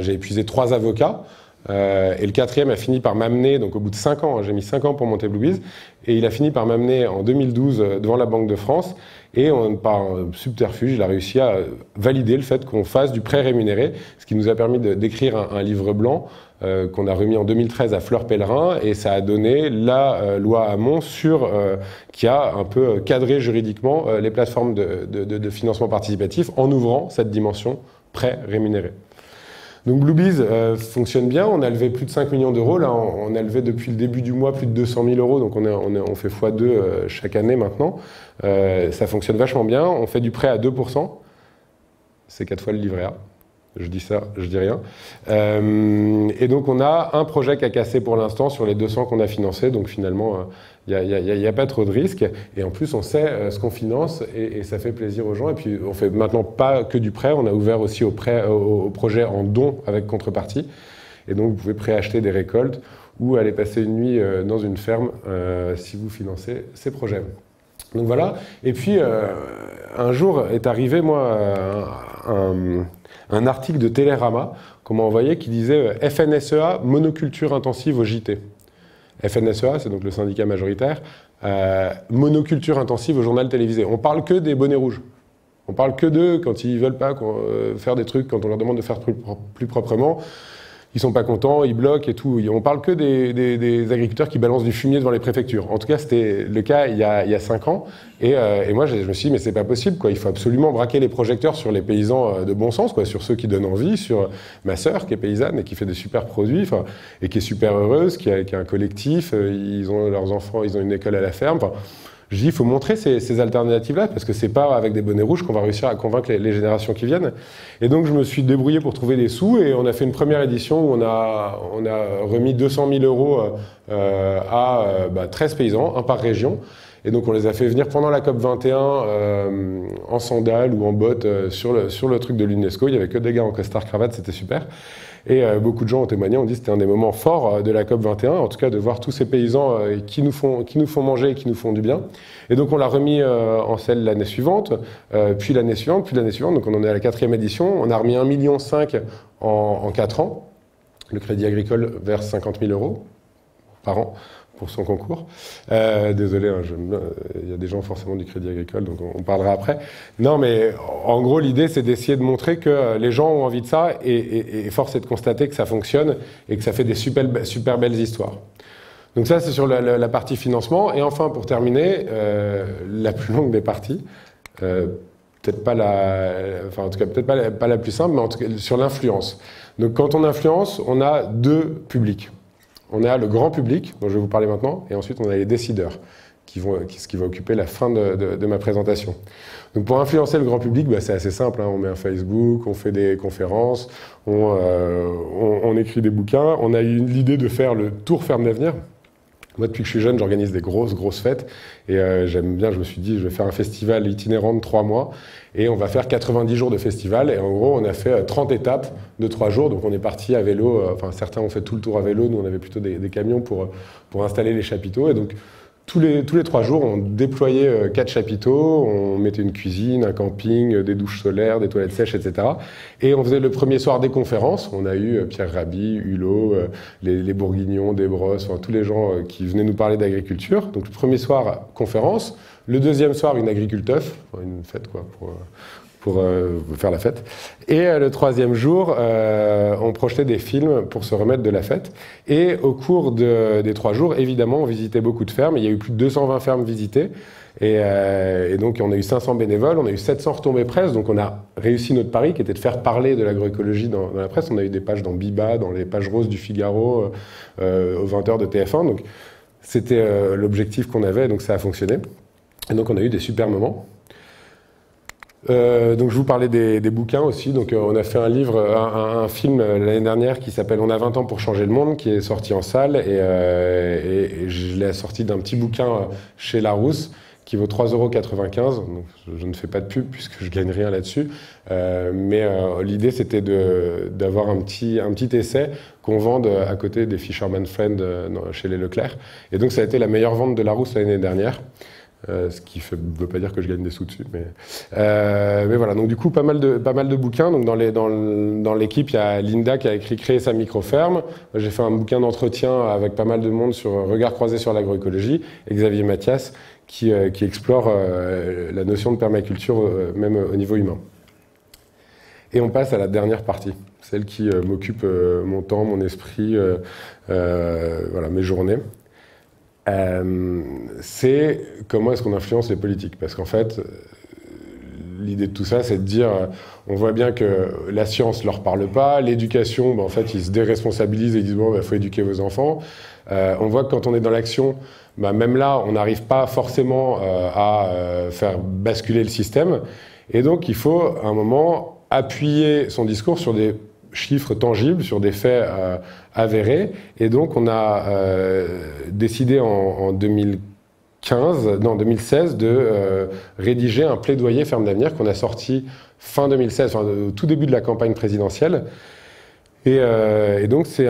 J'ai épuisé 3 avocats. Et le 4e a fini par m'amener, donc au bout de 5 ans, j'ai mis 5 ans pour monter Bluebees, et il a fini par m'amener en 2012 devant la Banque de France. Et par un subterfuge, il a réussi à valider le fait qu'on fasse du prêt rémunéré, ce qui nous a permis d'écrire un livre blanc qu'on a remis en 2013 à Fleur Pellerin, et ça a donné la loi Hamon qui a un peu cadré juridiquement les plateformes de financement participatif en ouvrant cette dimension prêt rémunéré. Donc Bluebees fonctionne bien, on a levé plus de 5 millions d'euros, là on a levé depuis le début du mois plus de 200 000 euros, donc on fait x2 chaque année maintenant. Ça fonctionne vachement bien, on fait du prêt à 2%, c'est 4 fois le livret A. Je dis ça, je dis rien. Et donc on a un projet qui a cassé pour l'instant sur les 200 qu'on a financés, donc finalement il n'y a pas trop de risques. Et en plus on sait ce qu'on finance et ça fait plaisir aux gens. Et puis on fait maintenant pas que du prêt, on a ouvert aussi au projet en don avec contrepartie. Et donc vous pouvez préacheter des récoltes ou aller passer une nuit dans une ferme si vous financez ces projets. Donc voilà, et puis un jour est arrivé, moi, un article de Télérama qu'on m'a envoyé qui disait FNSEA, monoculture intensive au JT. FNSEA, c'est donc le syndicat majoritaire, monoculture intensive au journal télévisé. On parle que des bonnets rouges. On parle que d'eux quand ils veulent pas faire des trucs, quand on leur demande de faire plus proprement. Ils sont pas contents, ils bloquent et tout. On parle que des agriculteurs qui balancent du fumier devant les préfectures. En tout cas, c'était le cas il y a 5 ans. Et moi, je me suis dit, mais c'est pas possible, quoi. Il faut absolument braquer les projecteurs sur les paysans de bon sens, quoi, sur ceux qui donnent envie, sur ma sœur qui est paysanne et qui fait des super produits, et qui est super heureuse, qui a un collectif. Ils ont leurs enfants, ils ont une école à la ferme. Je dis, il faut montrer ces alternatives-là, parce que c'est pas avec des bonnets rouges qu'on va réussir à convaincre les générations qui viennent. Et donc, je me suis débrouillé pour trouver des sous, et on a fait une première édition où on a remis 200 000 euros à 13 paysans, un par région. Et donc, on les a fait venir pendant la COP 21 en sandales ou en bottes sur le truc de l'UNESCO. Il n'y avait que des gars en costard-cravate, c'était super. Et beaucoup de gens ont témoigné, ont dit que c'était un des moments forts de la COP 21, en tout cas de voir tous ces paysans qui nous font manger et qui nous font du bien. Et donc on l'a remis en selle l'année suivante, puis l'année suivante, donc on en est à la 4e édition. On a remis 1,5 million en 4 ans. Le Crédit Agricole verse 50 000 euros par an pour son concours. Désolé, hein, il y a des gens forcément du Crédit Agricole, donc on parlera après. Non, mais en gros, l'idée, c'est d'essayer de montrer que les gens ont envie de ça, et force est de constater que ça fonctionne et que ça fait des super belles histoires. Donc ça, c'est sur la partie financement. Et enfin, pour terminer, la plus longue des parties, peut-être pas en tout cas, peut-être pas la plus simple, mais en tout cas, sur l'influence. Donc quand on influence, on a 2 publics. On a le grand public, dont je vais vous parler maintenant, et ensuite on a les décideurs, ce qui va occuper la fin de ma présentation. Donc pour influencer le grand public, c'est assez simple, hein. On met un Facebook, on fait des conférences, on écrit des bouquins. On a eu l'idée de faire le Tour Ferme d'Avenir. Moi, depuis que je suis jeune, j'organise des grosses fêtes, et j'aime bien, je me suis dit, je vais faire un festival itinérant de 3 mois, et on va faire 90 jours de festival, et en gros, on a fait 30 étapes de 3 jours, donc on est parti à vélo, enfin certains ont fait tout le tour à vélo, nous on avait plutôt des camions pour installer les chapiteaux, et donc tous les 3 jours, on déployait 4 chapiteaux, on mettait une cuisine, un camping, des douches solaires, des toilettes sèches, etc. Et on faisait le premier soir des conférences. On a eu Pierre Rabhi, Hulot, les Bourguignons, Desbrosses, tous les gens qui venaient nous parler d'agriculture. Donc le premier soir, conférence. Le deuxième soir, une agriculteuf, une fête quoi, pour faire la fête. Et le 3e jour, on projetait des films pour se remettre de la fête. Et au cours des 3 jours, évidemment, on visitait beaucoup de fermes. Il y a eu plus de 220 fermes visitées. Et donc, on a eu 500 bénévoles, on a eu 700 retombées presse. Donc, on a réussi notre pari, qui était de faire parler de l'agroécologie dans la presse. On a eu des pages dans Biba, dans les pages roses du Figaro, aux 20h de TF1. Donc, c'était l'objectif qu'on avait, donc ça a fonctionné. Et donc, on a eu des super moments. Donc je vous parlais des bouquins aussi. Donc on a fait un film l'année dernière qui s'appelle On a 20 ans pour changer le monde, qui est sorti en salle, et je l'ai sorti d'un petit bouquin chez Larousse qui vaut 3,95 €. Donc je ne fais pas de pub puisque je gagne rien là-dessus, mais l'idée c'était d'avoir un petit essai qu'on vende à côté des Fisherman Friend chez les Leclerc. Et donc ça a été la meilleure vente de Larousse l'année dernière. Ce qui ne veut pas dire que je gagne des sous dessus, mais voilà. Donc du coup, pas mal de bouquins. Donc dans l'équipe, il y a Linda qui a écrit Créer sa micro-ferme. J'ai fait un bouquin d'entretien avec pas mal de monde sur Regard croisé sur l'agroécologie, et Xavier Mathias qui explore la notion de permaculture même au niveau humain. Et on passe à la dernière partie, celle qui m'occupe mon temps, mon esprit, voilà, mes journées. C'est comment est-ce qu'on influence les politiques. Parce qu'en fait, l'idée de tout ça, c'est de dire, on voit bien que la science ne leur parle pas, l'éducation, en fait, ils se déresponsabilisent et ils disent, bon, faut éduquer vos enfants. On voit que quand on est dans l'action, même là, on n'arrive pas forcément à faire basculer le système. Et donc, il faut, à un moment, appuyer son discours sur des chiffres tangibles, sur des faits avérés. Et donc, on a décidé en 2016 de rédiger un plaidoyer Ferme d'Avenir qu'on a sorti fin 2016, enfin, au tout début de la campagne présidentielle. Et donc c'est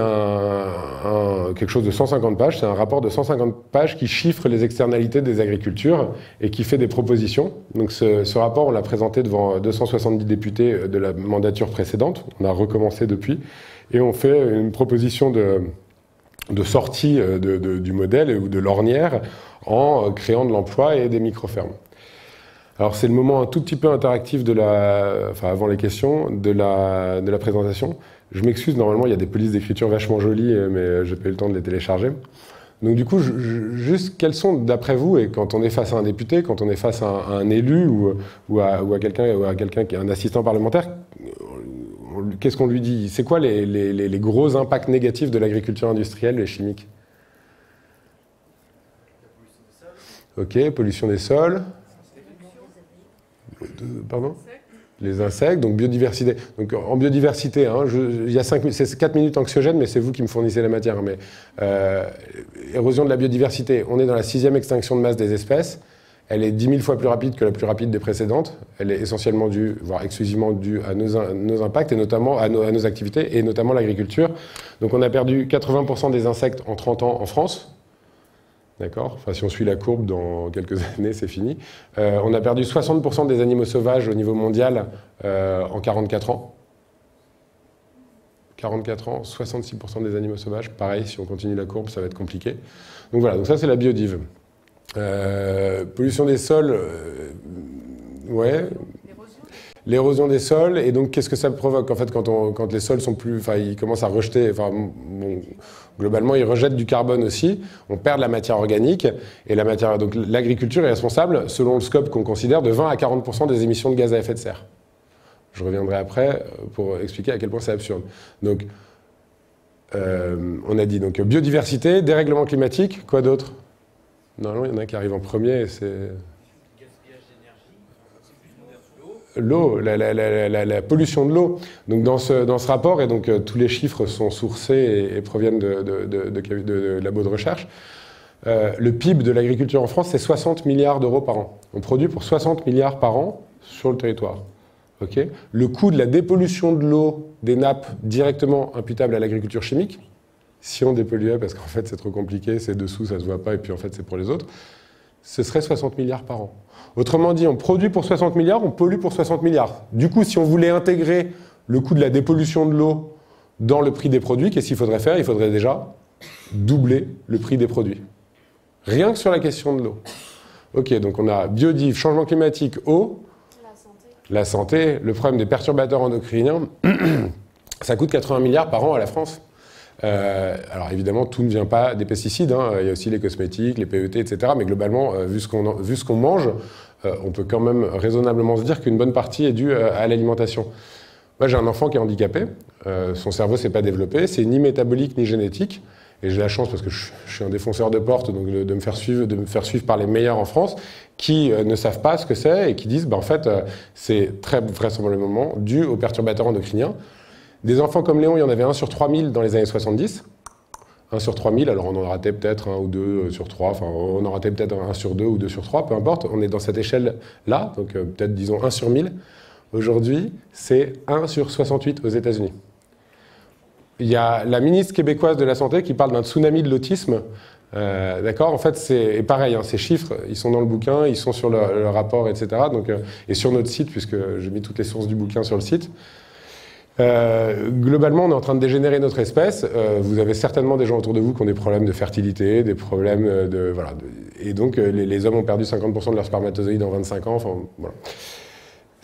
quelque chose de 150 pages, c'est un rapport de 150 pages qui chiffre les externalités des agricultures et qui fait des propositions. Donc ce rapport, on l'a présenté devant 270 députés de la mandature précédente, on a recommencé depuis, et on fait une proposition de sortie du modèle ou de l'ornière en créant de l'emploi et des micro-fermes. Alors c'est le moment un tout petit peu interactif avant les questions, de la présentation. Je m'excuse, normalement il y a des polices d'écriture vachement jolies, mais j'ai pas eu le temps de les télécharger. Donc du coup, juste quels sont, d'après vous, et quand on est face à un député, quand on est face à un élu ou à quelqu'un qui est un assistant parlementaire, qu'est-ce qu'on lui dit? C'est quoi les gros impacts négatifs de l'agriculture industrielle et chimique? Ok, pollution des sols. Pardon? Les insectes, donc biodiversité. Donc en biodiversité, hein, il y a 4 minutes anxiogènes, mais c'est vous qui me fournissez la matière. Mais érosion de la biodiversité, on est dans la 6e extinction de masse des espèces. Elle est 10 000 fois plus rapide que la plus rapide des précédentes. Elle est essentiellement due, voire exclusivement due à nos impacts, et notamment à nos activités, et notamment l'agriculture. Donc on a perdu 80% des insectes en 30 ans en France. D'accord? Enfin, si on suit la courbe, dans quelques années, c'est fini. On a perdu 60% des animaux sauvages au niveau mondial en 44 ans. 44 ans, 66% des animaux sauvages. Pareil, si on continue la courbe, ça va être compliqué. Donc voilà, donc ça c'est la biodive. Pollution des sols, ouais. L'érosion des sols, et donc qu'est-ce que ça provoque? En fait, quand les sols sont plus... Enfin, ils commencent à rejeter... Enfin, bon, globalement, ils rejettent du carbone aussi, on perd de la matière organique, et donc l'agriculture est responsable, selon le scope qu'on considère, de 20 à 40% des émissions de gaz à effet de serre. Je reviendrai après pour expliquer à quel point c'est absurde. Donc, on a dit donc biodiversité, dérèglement climatique, quoi d'autre? Normalement, il y en a qui arrivent en premier, et c'est... L'eau, la pollution de l'eau. Donc dans ce rapport, et donc tous les chiffres sont sourcés et proviennent de labos de recherche, le PIB de l'agriculture en France, c'est 60 milliards d'euros par an. On produit pour 60 milliards par an sur le territoire. Okay. Le coût de la dépollution de l'eau des nappes directement imputable à l'agriculture chimique, si on dépolluait, parce qu'en fait c'est trop compliqué, c'est dessous, ça se voit pas, et puis en fait c'est pour les autres, ce serait 60 milliards par an. Autrement dit, on produit pour 60 milliards, on pollue pour 60 milliards. Du coup, si on voulait intégrer le coût de la dépollution de l'eau dans le prix des produits, qu'est-ce qu'il faudrait faire? Il faudrait déjà doubler le prix des produits. Rien que sur la question de l'eau. Ok, donc on a biodive, changement climatique, eau. La santé, le problème des perturbateurs endocriniens, ça coûte 80 milliards par an à la France. Alors évidemment, tout ne vient pas des pesticides, hein. Il y a aussi les cosmétiques, les PET, etc. Mais globalement, vu ce qu'on mange, on peut quand même raisonnablement se dire qu'une bonne partie est due à l'alimentation. Moi, j'ai un enfant qui est handicapé, son cerveau ne s'est pas développé, c'est ni métabolique ni génétique. Et j'ai la chance, parce que je suis un défonceur de porte, donc de me faire suivre par les meilleurs en France, qui ne savent pas ce que c'est et qui disent, en fait, c'est très vraisemblablement dû aux perturbateurs endocriniens. Des enfants comme Léon, il y en avait 1 sur 3000 dans les années 70. 1 sur 3000, alors on en ratait peut-être 1 ou 2 sur 3, enfin on en ratait peut-être 1 sur 2 ou 2 sur 3, peu importe, on est dans cette échelle-là, donc peut-être disons 1 sur 1000. Aujourd'hui, c'est 1 sur 68 aux États-Unis. Il y a la ministre québécoise de la Santé qui parle d'un tsunami de l'autisme. D'accord? En fait, c'est pareil, hein, ces chiffres, ils sont dans le bouquin, ils sont sur le rapport, etc. Donc, et sur notre site, puisque j'ai mis toutes les sources du bouquin sur le site. Globalement, on est en train de dégénérer notre espèce. Vous avez certainement des gens autour de vous qui ont des problèmes de fertilité, des problèmes de... Voilà, et donc, les hommes ont perdu 50% de leurs spermatozoïdes en 25 ans. Enfin, voilà.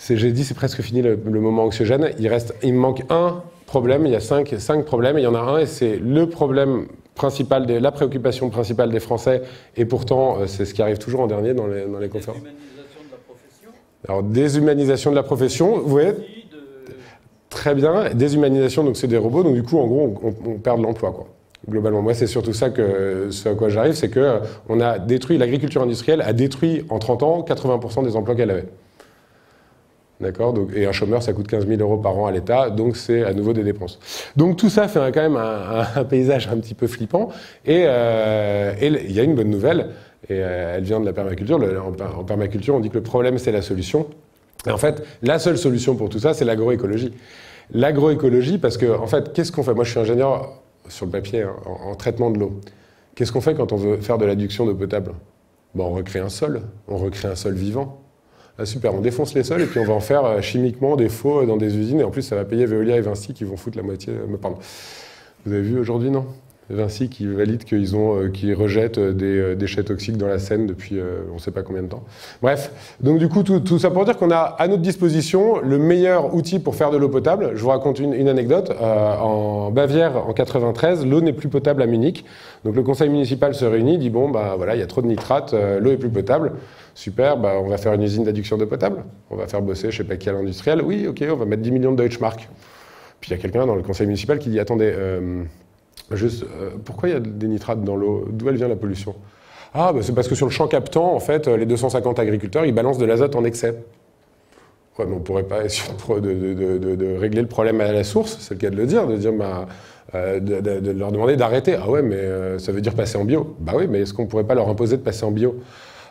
J'ai dit, c'est presque fini le moment anxiogène. Il me manque un problème, il y a 5 problèmes, il y en a un, et c'est le problème principal, la préoccupation principale des Français, et pourtant, c'est ce qui arrive toujours en dernier dans les conférences. Déshumanisation de la profession. Alors, déshumanisation de la profession, vous voyez, très bien, déshumanisation, donc c'est des robots, donc du coup, en gros, on perd de l'emploi, quoi. Globalement, moi, c'est surtout ça ce à quoi j'arrive, c'est que on a détruit, l'agriculture industrielle a détruit en 30 ans 80% des emplois qu'elle avait. D'accord? Et un chômeur, ça coûte 15 000 € par an à l'État, donc c'est à nouveau des dépenses. Donc tout ça fait quand même un paysage un petit peu flippant. Et il y a une bonne nouvelle, et elle vient de la permaculture. En permaculture, on dit que le problème, c'est la solution. Et en fait, la seule solution pour tout ça, c'est l'agroécologie. L'agroécologie, parce que, en fait, qu'est-ce qu'on fait? Moi, je suis ingénieur sur le papier, hein, en traitement de l'eau. Qu'est-ce qu'on fait quand on veut faire de l'adduction d'eau potable? Ben, on recrée un sol vivant. Ah, super, on défonce les sols et puis on va en faire chimiquement des faux dans des usines. Et en plus, ça va payer Veolia et Vinci qui vont foutre la moitié. Pardon. Vous avez vu aujourd'hui, non? Vinci qui valide qu'ils rejettent des déchets toxiques dans la Seine depuis on ne sait pas combien de temps. Bref, donc du coup, tout ça pour dire qu'on a à notre disposition le meilleur outil pour faire de l'eau potable. Je vous raconte une anecdote. En Bavière, en 93, l'eau n'est plus potable à Munich. Donc le conseil municipal se réunit, dit bon, bah voilà, il y a trop de nitrates, l'eau est plus potable. Super, bah, on va faire une usine d'adduction d'eau potable. On va faire bosser, je ne sais pas quel industriel. Oui, ok, on va mettre 10 millions de Deutschmark. Puis il y a quelqu'un dans le conseil municipal qui dit attendez, pourquoi il y a des nitrates dans l'eau? D'où elle vient la pollution? Ah, bah, c'est parce que sur le champ captant, en fait, les 250 agriculteurs, ils balancent de l'azote en excès. Ouais, mais on ne pourrait pas essayer de régler le problème à la source, c'est le cas de le dire, de leur demander d'arrêter. Ah ouais, mais ça veut dire passer en bio. Bah oui, mais est-ce qu'on ne pourrait pas leur imposer de passer en bio?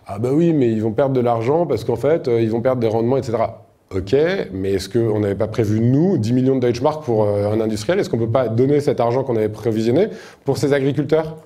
Ah bah oui, mais ils vont perdre de l'argent parce qu'en fait, ils vont perdre des rendements, etc. Ok, mais est-ce qu'on n'avait pas prévu, nous, 10 millions de Deutschmark pour un industriel? Est-ce qu'on ne peut pas donner cet argent qu'on avait prévisionné pour ces agriculteurs?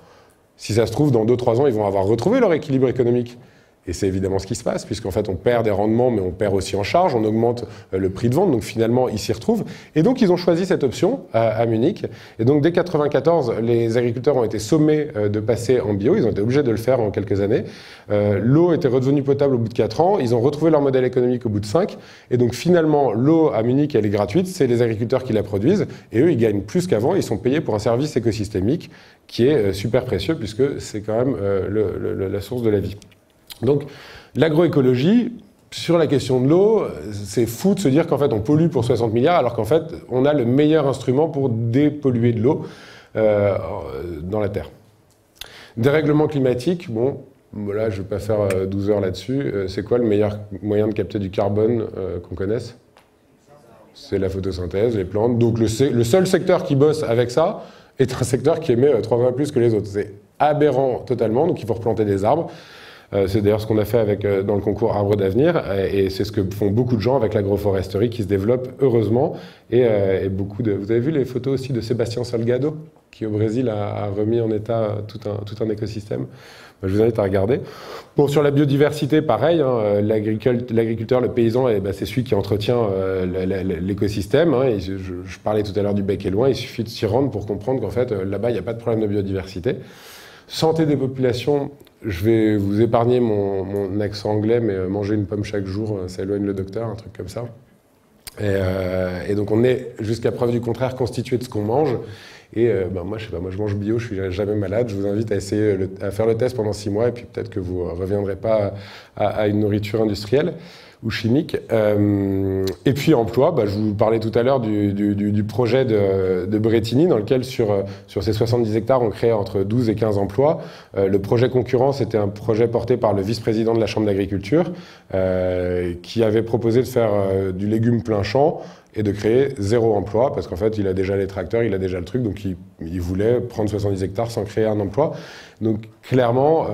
Si ça se trouve, dans 2-3 ans, ils vont avoir retrouvé leur équilibre économique. Et c'est évidemment ce qui se passe, puisqu'en fait, on perd des rendements, mais on perd aussi en charge, on augmente le prix de vente, donc finalement, ils s'y retrouvent. Et donc, ils ont choisi cette option à Munich. Et donc, dès 1994, les agriculteurs ont été sommés de passer en bio, ils ont été obligés de le faire en quelques années. L'eau était redevenue potable au bout de 4 ans, ils ont retrouvé leur modèle économique au bout de 5. Et donc, finalement, l'eau à Munich, elle est gratuite, c'est les agriculteurs qui la produisent, et eux, ils gagnent plus qu'avant, ils sont payés pour un service écosystémique qui est super précieux, puisque c'est quand même la source de la vie. Donc, l'agroécologie, sur la question de l'eau, c'est fou de se dire qu'en fait, on pollue pour 60 milliards, alors qu'en fait, on a le meilleur instrument pour dépolluer de l'eau dans la Terre. Dérèglement climatique, bon, voilà, je ne vais pas faire 12 heures là-dessus. C'est quoi le meilleur moyen de capter du carbone qu'on connaisse? C'est la photosynthèse, les plantes. Donc, le seul secteur qui bosse avec ça est un secteur qui émet 3 fois plus que les autres. C'est aberrant totalement, donc il faut replanter des arbres. C'est d'ailleurs ce qu'on a fait dans le concours Arbres d'avenir, et c'est ce que font beaucoup de gens avec l'agroforesterie qui se développe heureusement. Et vous avez vu les photos aussi de Sébastien Salgado, qui au Brésil a remis en état tout un écosystème. Je vous invite à regarder. Bon, sur la biodiversité, pareil, hein, l'agriculteur, le paysan, c'est celui qui entretient l'écosystème. Hein, et je parlais tout à l'heure du bec et loin, il suffit de s'y rendre pour comprendre qu'en fait, là-bas, il n'y a pas de problème de biodiversité. Santé des populations, je vais vous épargner mon accent anglais, mais manger une pomme chaque jour, ça éloigne le docteur, un truc comme ça. Et donc on est, jusqu'à preuve du contraire, constitué de ce qu'on mange. Et moi, je sais pas, moi je mange bio, je suis jamais malade. Je vous invite à essayer à faire le test pendant 6 mois, et puis peut-être que vous ne reviendrez pas à une nourriture industrielle ou chimique. Et puis emploi, je vous parlais tout à l'heure du projet de Bretigny, dans lequel sur ces 70 hectares, on crée entre 12 et 15 emplois. Le projet concurrent, c'était un projet porté par le vice-président de la Chambre d'agriculture, qui avait proposé de faire du légume plein champ et de créer 0 emploi, parce qu'en fait, il a déjà les tracteurs, il a déjà le truc, donc il voulait prendre 70 hectares sans créer un emploi. Donc clairement,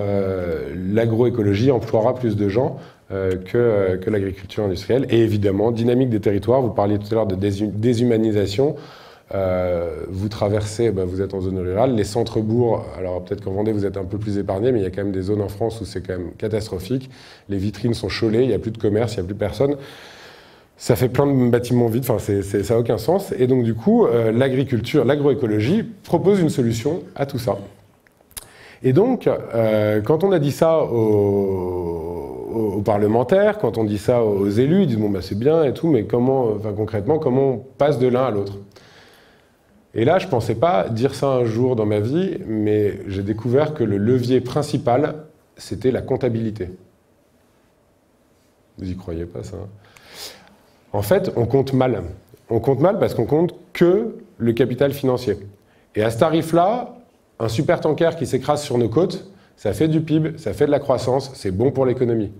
l'agroécologie emploiera plus de gens que l'agriculture industrielle. Et évidemment, dynamique des territoires, vous parliez tout à l'heure de déshumanisation. Vous traversez, vous êtes en zone rurale, les centres-bourgs, alors peut-être qu'en Vendée vous êtes un peu plus épargnés, mais il y a quand même des zones en France où c'est quand même catastrophique. Les vitrines sont chaulées, il n'y a plus de commerce, il n'y a plus personne. Ça fait plein de bâtiments vides, enfin, ça n'a aucun sens. Et donc du coup, l'agroécologie propose une solution à tout ça. Et donc, quand on a dit ça aux parlementaires, quand on dit ça aux élus, ils disent bon c'est bien et tout, mais concrètement, comment on passe de l'un à l'autre? Et là, je ne pensais pas dire ça un jour dans ma vie, mais j'ai découvert que le levier principal, c'était la comptabilité. Vous n'y croyez pas, ça? En fait, on compte mal. On compte mal parce qu'on compte que le capital financier. Et à ce tarif-là, un supertanker qui s'écrase sur nos côtes, ça fait du PIB, ça fait de la croissance, c'est bon pour l'économie.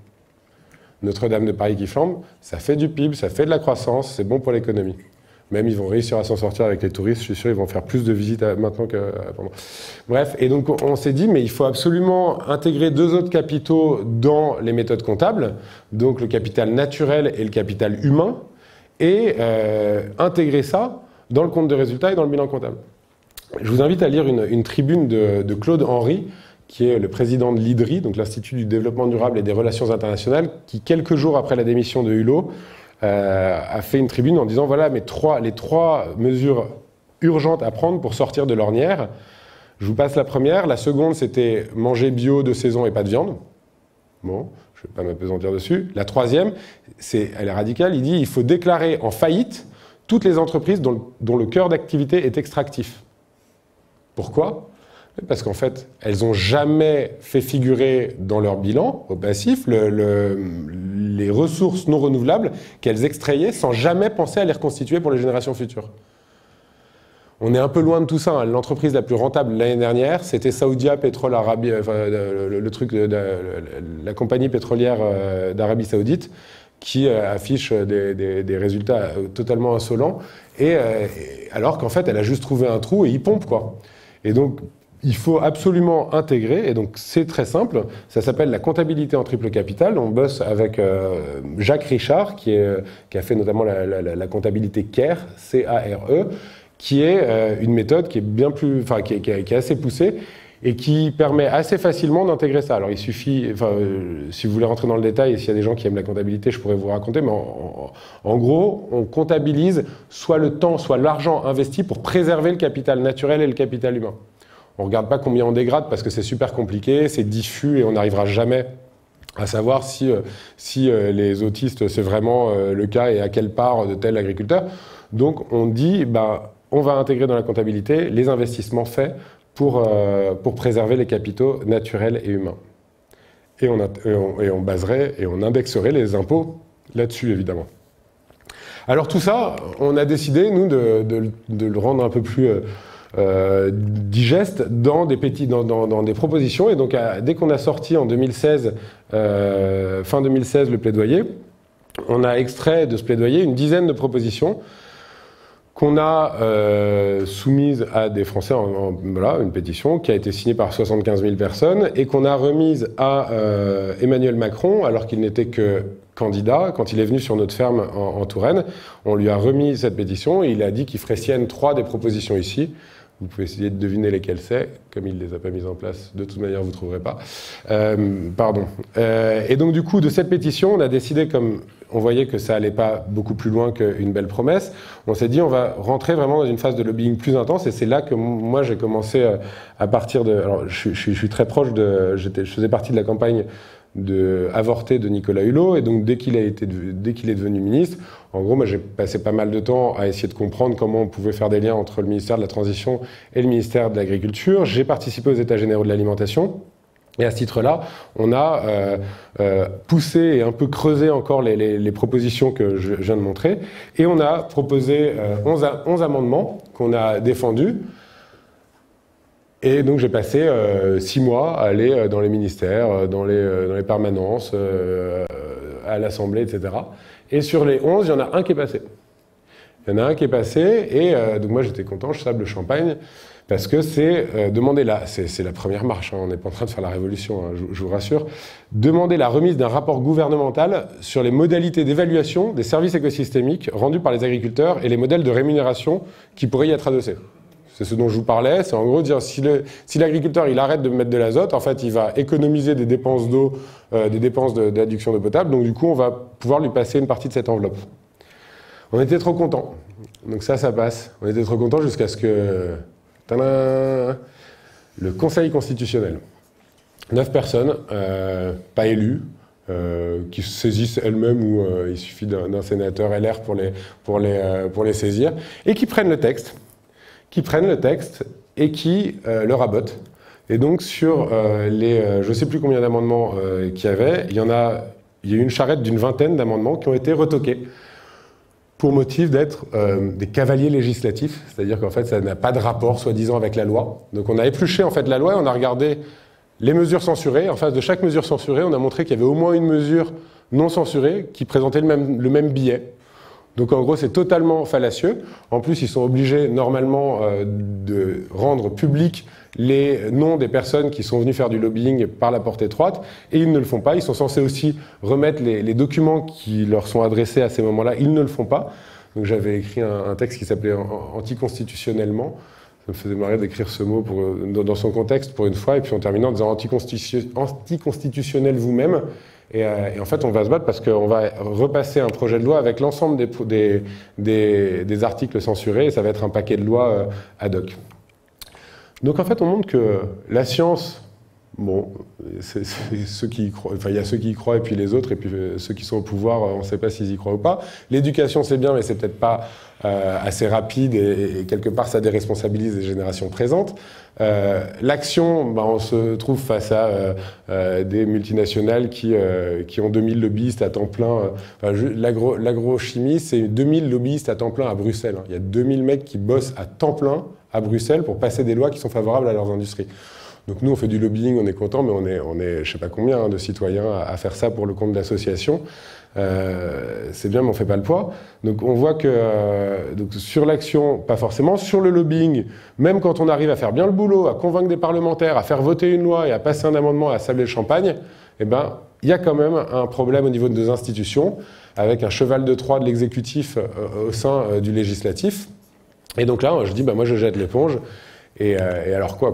Notre-Dame de Paris qui flambe, ça fait du PIB, ça fait de la croissance, c'est bon pour l'économie. Même ils vont réussir à s'en sortir avec les touristes, je suis sûr ils vont faire plus de visites maintenant qu'avant. Bref, et donc on s'est dit, mais il faut absolument intégrer 2 autres capitaux dans les méthodes comptables, donc le capital naturel et le capital humain. et intégrer ça dans le compte de résultat et dans le bilan comptable. Je vous invite à lire une tribune de Claude Henry, qui est le président de l'IDRI, donc l'Institut du développement durable et des relations internationales, qui, quelques jours après la démission de Hulot, a fait une tribune en disant voilà les trois mesures urgentes à prendre pour sortir de l'ornière. Je vous passe la première. La seconde, c'était manger bio, de saison et pas de viande. Bon, je ne vais pas m'apesantir dessus. La troisième, elle est radicale. Il dit il faut déclarer en faillite toutes les entreprises dont le cœur d'activité est extractif. Pourquoi ? Parce qu'en fait, elles n'ont jamais fait figurer dans leur bilan, au passif, les ressources non renouvelables qu'elles extrayaient sans jamais penser à les reconstituer pour les générations futures. On est un peu loin de tout ça. Hein. L'entreprise la plus rentable l'année dernière, c'était Saoudia Petrol Arabie, la compagnie pétrolière d'Arabie Saoudite, qui affiche des résultats totalement insolents, alors qu'en fait, elle a juste trouvé un trou et il pompe, quoi. Et donc, il faut absolument intégrer, et donc c'est très simple, ça s'appelle la comptabilité en triple capital. On bosse avec Jacques Richard, qui a fait notamment la comptabilité CARE, C-A-R-E, qui est une méthode qui est bien plus, enfin, qui est assez poussée, et qui permet assez facilement d'intégrer ça. Alors il suffit, si vous voulez rentrer dans le détail, et s'il y a des gens qui aiment la comptabilité, je pourrais vous raconter, mais en gros, on comptabilise soit le temps, soit l'argent investi pour préserver le capital naturel et le capital humain. On ne regarde pas combien on dégrade parce que c'est super compliqué, c'est diffus et on n'arrivera jamais à savoir si les autistes, c'est vraiment le cas et à quelle part de tel agriculteur. Donc on dit, on va intégrer dans la comptabilité les investissements faits pour préserver les capitaux naturels et humains. Et on baserait et on indexerait les impôts là-dessus, évidemment. Alors tout ça, on a décidé, nous, de le rendre un peu plus digeste dans des propositions. Et donc, dès qu'on a sorti en 2016, fin 2016, le plaidoyer, on a extrait de ce plaidoyer une dizaine de propositions qu'on a soumise à des Français, voilà, une pétition qui a été signée par 75 000 personnes et qu'on a remise à Emmanuel Macron alors qu'il n'était que candidat. Quand il est venu sur notre ferme en Touraine, on lui a remis cette pétition et il a dit qu'il ferait sienne 3 des propositions ici. Vous pouvez essayer de deviner lesquelles c'est, comme il ne les a pas mises en place, de toute manière vous ne trouverez pas. Et donc du coup, de cette pétition, on a décidé, comme on voyait que ça n'allait pas beaucoup plus loin qu'une belle promesse, on s'est dit on va rentrer vraiment dans une phase de lobbying plus intense, et c'est là que moi j'ai commencé à partir de... Alors je suis très proche je faisais partie de la campagne avorté de Nicolas Hulot, et donc dès qu'il est devenu ministre, en gros, moi j'ai passé pas mal de temps à essayer de comprendre comment on pouvait faire des liens entre le ministère de la Transition et le ministère de l'Agriculture. J'ai participé aux États généraux de l'alimentation, et à ce titre-là, on a poussé et un peu creusé encore les propositions que je viens de montrer, et on a proposé 11 amendements qu'on a défendus. Et donc j'ai passé 6 mois à aller dans les ministères, dans les permanences, à l'Assemblée, etc. Et sur les 11, il y en a un qui est passé. Il y en a un qui est passé, et donc moi j'étais content, je sable le champagne, parce que c'est demander c'est la première marche, hein, on n'est pas en train de faire la révolution, hein, je vous rassure, demander la remise d'un rapport gouvernemental sur les modalités d'évaluation des services écosystémiques rendus par les agriculteurs et les modèles de rémunération qui pourraient y être adossés. C'est ce dont je vous parlais, c'est en gros dire si l'agriculteur il arrête de mettre de l'azote, en fait il va économiser des dépenses d'eau, des dépenses d'adduction d'eau potable, donc du coup on va pouvoir lui passer une partie de cette enveloppe. On était trop contents, donc ça passe. On était trop contents jusqu'à ce que... Tadam, le Conseil constitutionnel, 9 personnes, pas élues, qui se saisissent elles-mêmes ou il suffit d'un sénateur LR pour les saisir, et qui prennent le texte. Et qui le rabotent. Et donc sur je ne sais plus combien d'amendements qu'il y avait, il y a eu une charrette d'une vingtaine d'amendements qui ont été retoqués pour motif d'être des cavaliers législatifs, c'est-à-dire qu'en fait ça n'a pas de rapport soi-disant avec la loi. Donc on a épluché en fait la loi et on a regardé les mesures censurées. En face de chaque mesure censurée, on a montré qu'il y avait au moins une mesure non censurée qui présentait le même biais. Donc en gros, c'est totalement fallacieux. En plus, ils sont obligés normalement de rendre public les noms des personnes qui sont venues faire du lobbying par la porte étroite, et ils ne le font pas. Ils sont censés aussi remettre les documents qui leur sont adressés à ces moments-là. Ils ne le font pas. Donc j'avais écrit un texte qui s'appelait « Anticonstitutionnellement ». Ça me faisait marrer d'écrire ce mot dans son contexte pour une fois, et puis en terminant en disant « Anticonstitutionnel vous-même ». Et en fait, on va se battre parce qu'on va repasser un projet de loi avec l'ensemble des articles censurés, et ça va être un paquet de lois ad hoc. Donc en fait, on montre que la science, bon, c'est ceux qui y croient, enfin il y a ceux qui y croient et puis les autres, et puis ceux qui sont au pouvoir, on ne sait pas s'ils y croient ou pas. L'éducation, c'est bien, mais c'est peut-être pas assez rapide, et quelque part, ça déresponsabilise les générations présentes. L'action, ben, on se trouve face à des multinationales qui ont 2000 lobbyistes à temps plein. Enfin, l'agrochimie, c'est 2000 lobbyistes à temps plein à Bruxelles. Il y a 2000 mecs qui bossent à temps plein à Bruxelles pour passer des lois qui sont favorables à leurs industries. Donc nous, on fait du lobbying, on est content, mais on est je sais pas combien de citoyens à faire ça pour le compte d'associations. C'est bien, mais on fait pas le poids. Donc on voit que donc sur l'action, pas forcément. Sur le lobbying, même quand on arrive à faire bien le boulot, à convaincre des parlementaires, à faire voter une loi et à passer un amendement à sabler le champagne, eh ben, il y a quand même un problème au niveau de nos institutions, avec un cheval de Troie de l'exécutif au sein du législatif. Et donc là, je dis, bah, moi je jette l'éponge, et alors quoi.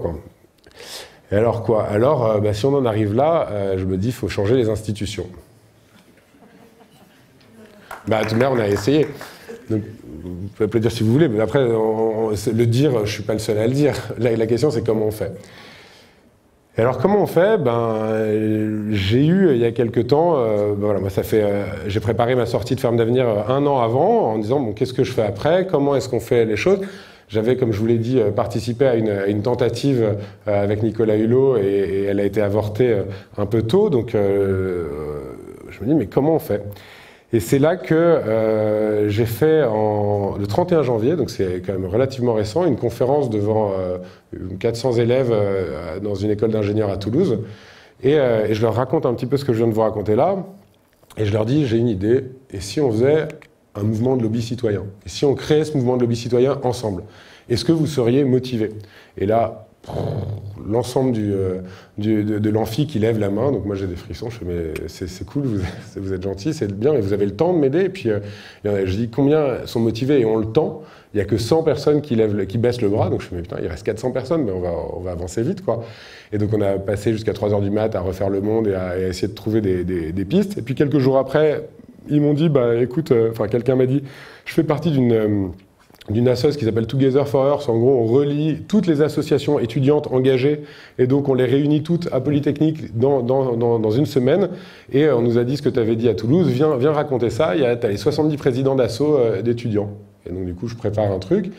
Et alors quoi? Alors, bah, si on en arrive là, je me dis, il faut changer les institutions. Bah, tout de même, on a essayé. Donc, vous pouvez applaudir si vous voulez, mais après, le dire, je ne suis pas le seul à le dire. La question, c'est comment on fait. Et alors, comment on fait? Ben, j'ai eu, il y a quelques temps, voilà, moi, j'ai préparé ma sortie de Ferme d'Avenir un an avant, en disant, bon, qu'est-ce que je fais après? Comment est-ce qu'on fait les choses? J'avais, comme je vous l'ai dit, participé à une tentative avec Nicolas Hulot, et elle a été avortée un peu tôt, donc je me dis, mais comment on fait? Et c'est là que j'ai fait, le 31 janvier, donc c'est quand même relativement récent, une conférence devant 400 élèves dans une école d'ingénieurs à Toulouse. Et je leur raconte un petit peu ce que je viens de vous raconter là. Et je leur dis, j'ai une idée, et si on faisait un mouvement de lobby citoyen? Et si on créait ce mouvement de lobby citoyen ensemble? Est-ce que vous seriez motivés? Et là, l'ensemble de l'amphi qui lève la main, donc moi j'ai des frissons, je fais mais c'est cool, vous êtes gentil, c'est bien, mais vous avez le temps de m'aider. Et puis je dis combien sont motivés et ont le temps? Il n'y a que 100 personnes qui baissent le bras, donc je fais mais putain, il reste 400 personnes, mais on va avancer vite quoi. Et donc on a passé jusqu'à 3 h du mat à refaire le monde et à essayer de trouver des pistes. Et puis quelques jours après, ils m'ont dit, bah écoute, quelqu'un m'a dit, je fais partie d'une assoce qui s'appelle Together for Earth. En gros, on relie toutes les associations étudiantes engagées, et donc on les réunit toutes à Polytechnique dans une semaine, et on nous a dit ce que tu avais dit à Toulouse, viens raconter ça, t'as les 70 présidents d'asso d'étudiants. Et donc du coup, je prépare un truc,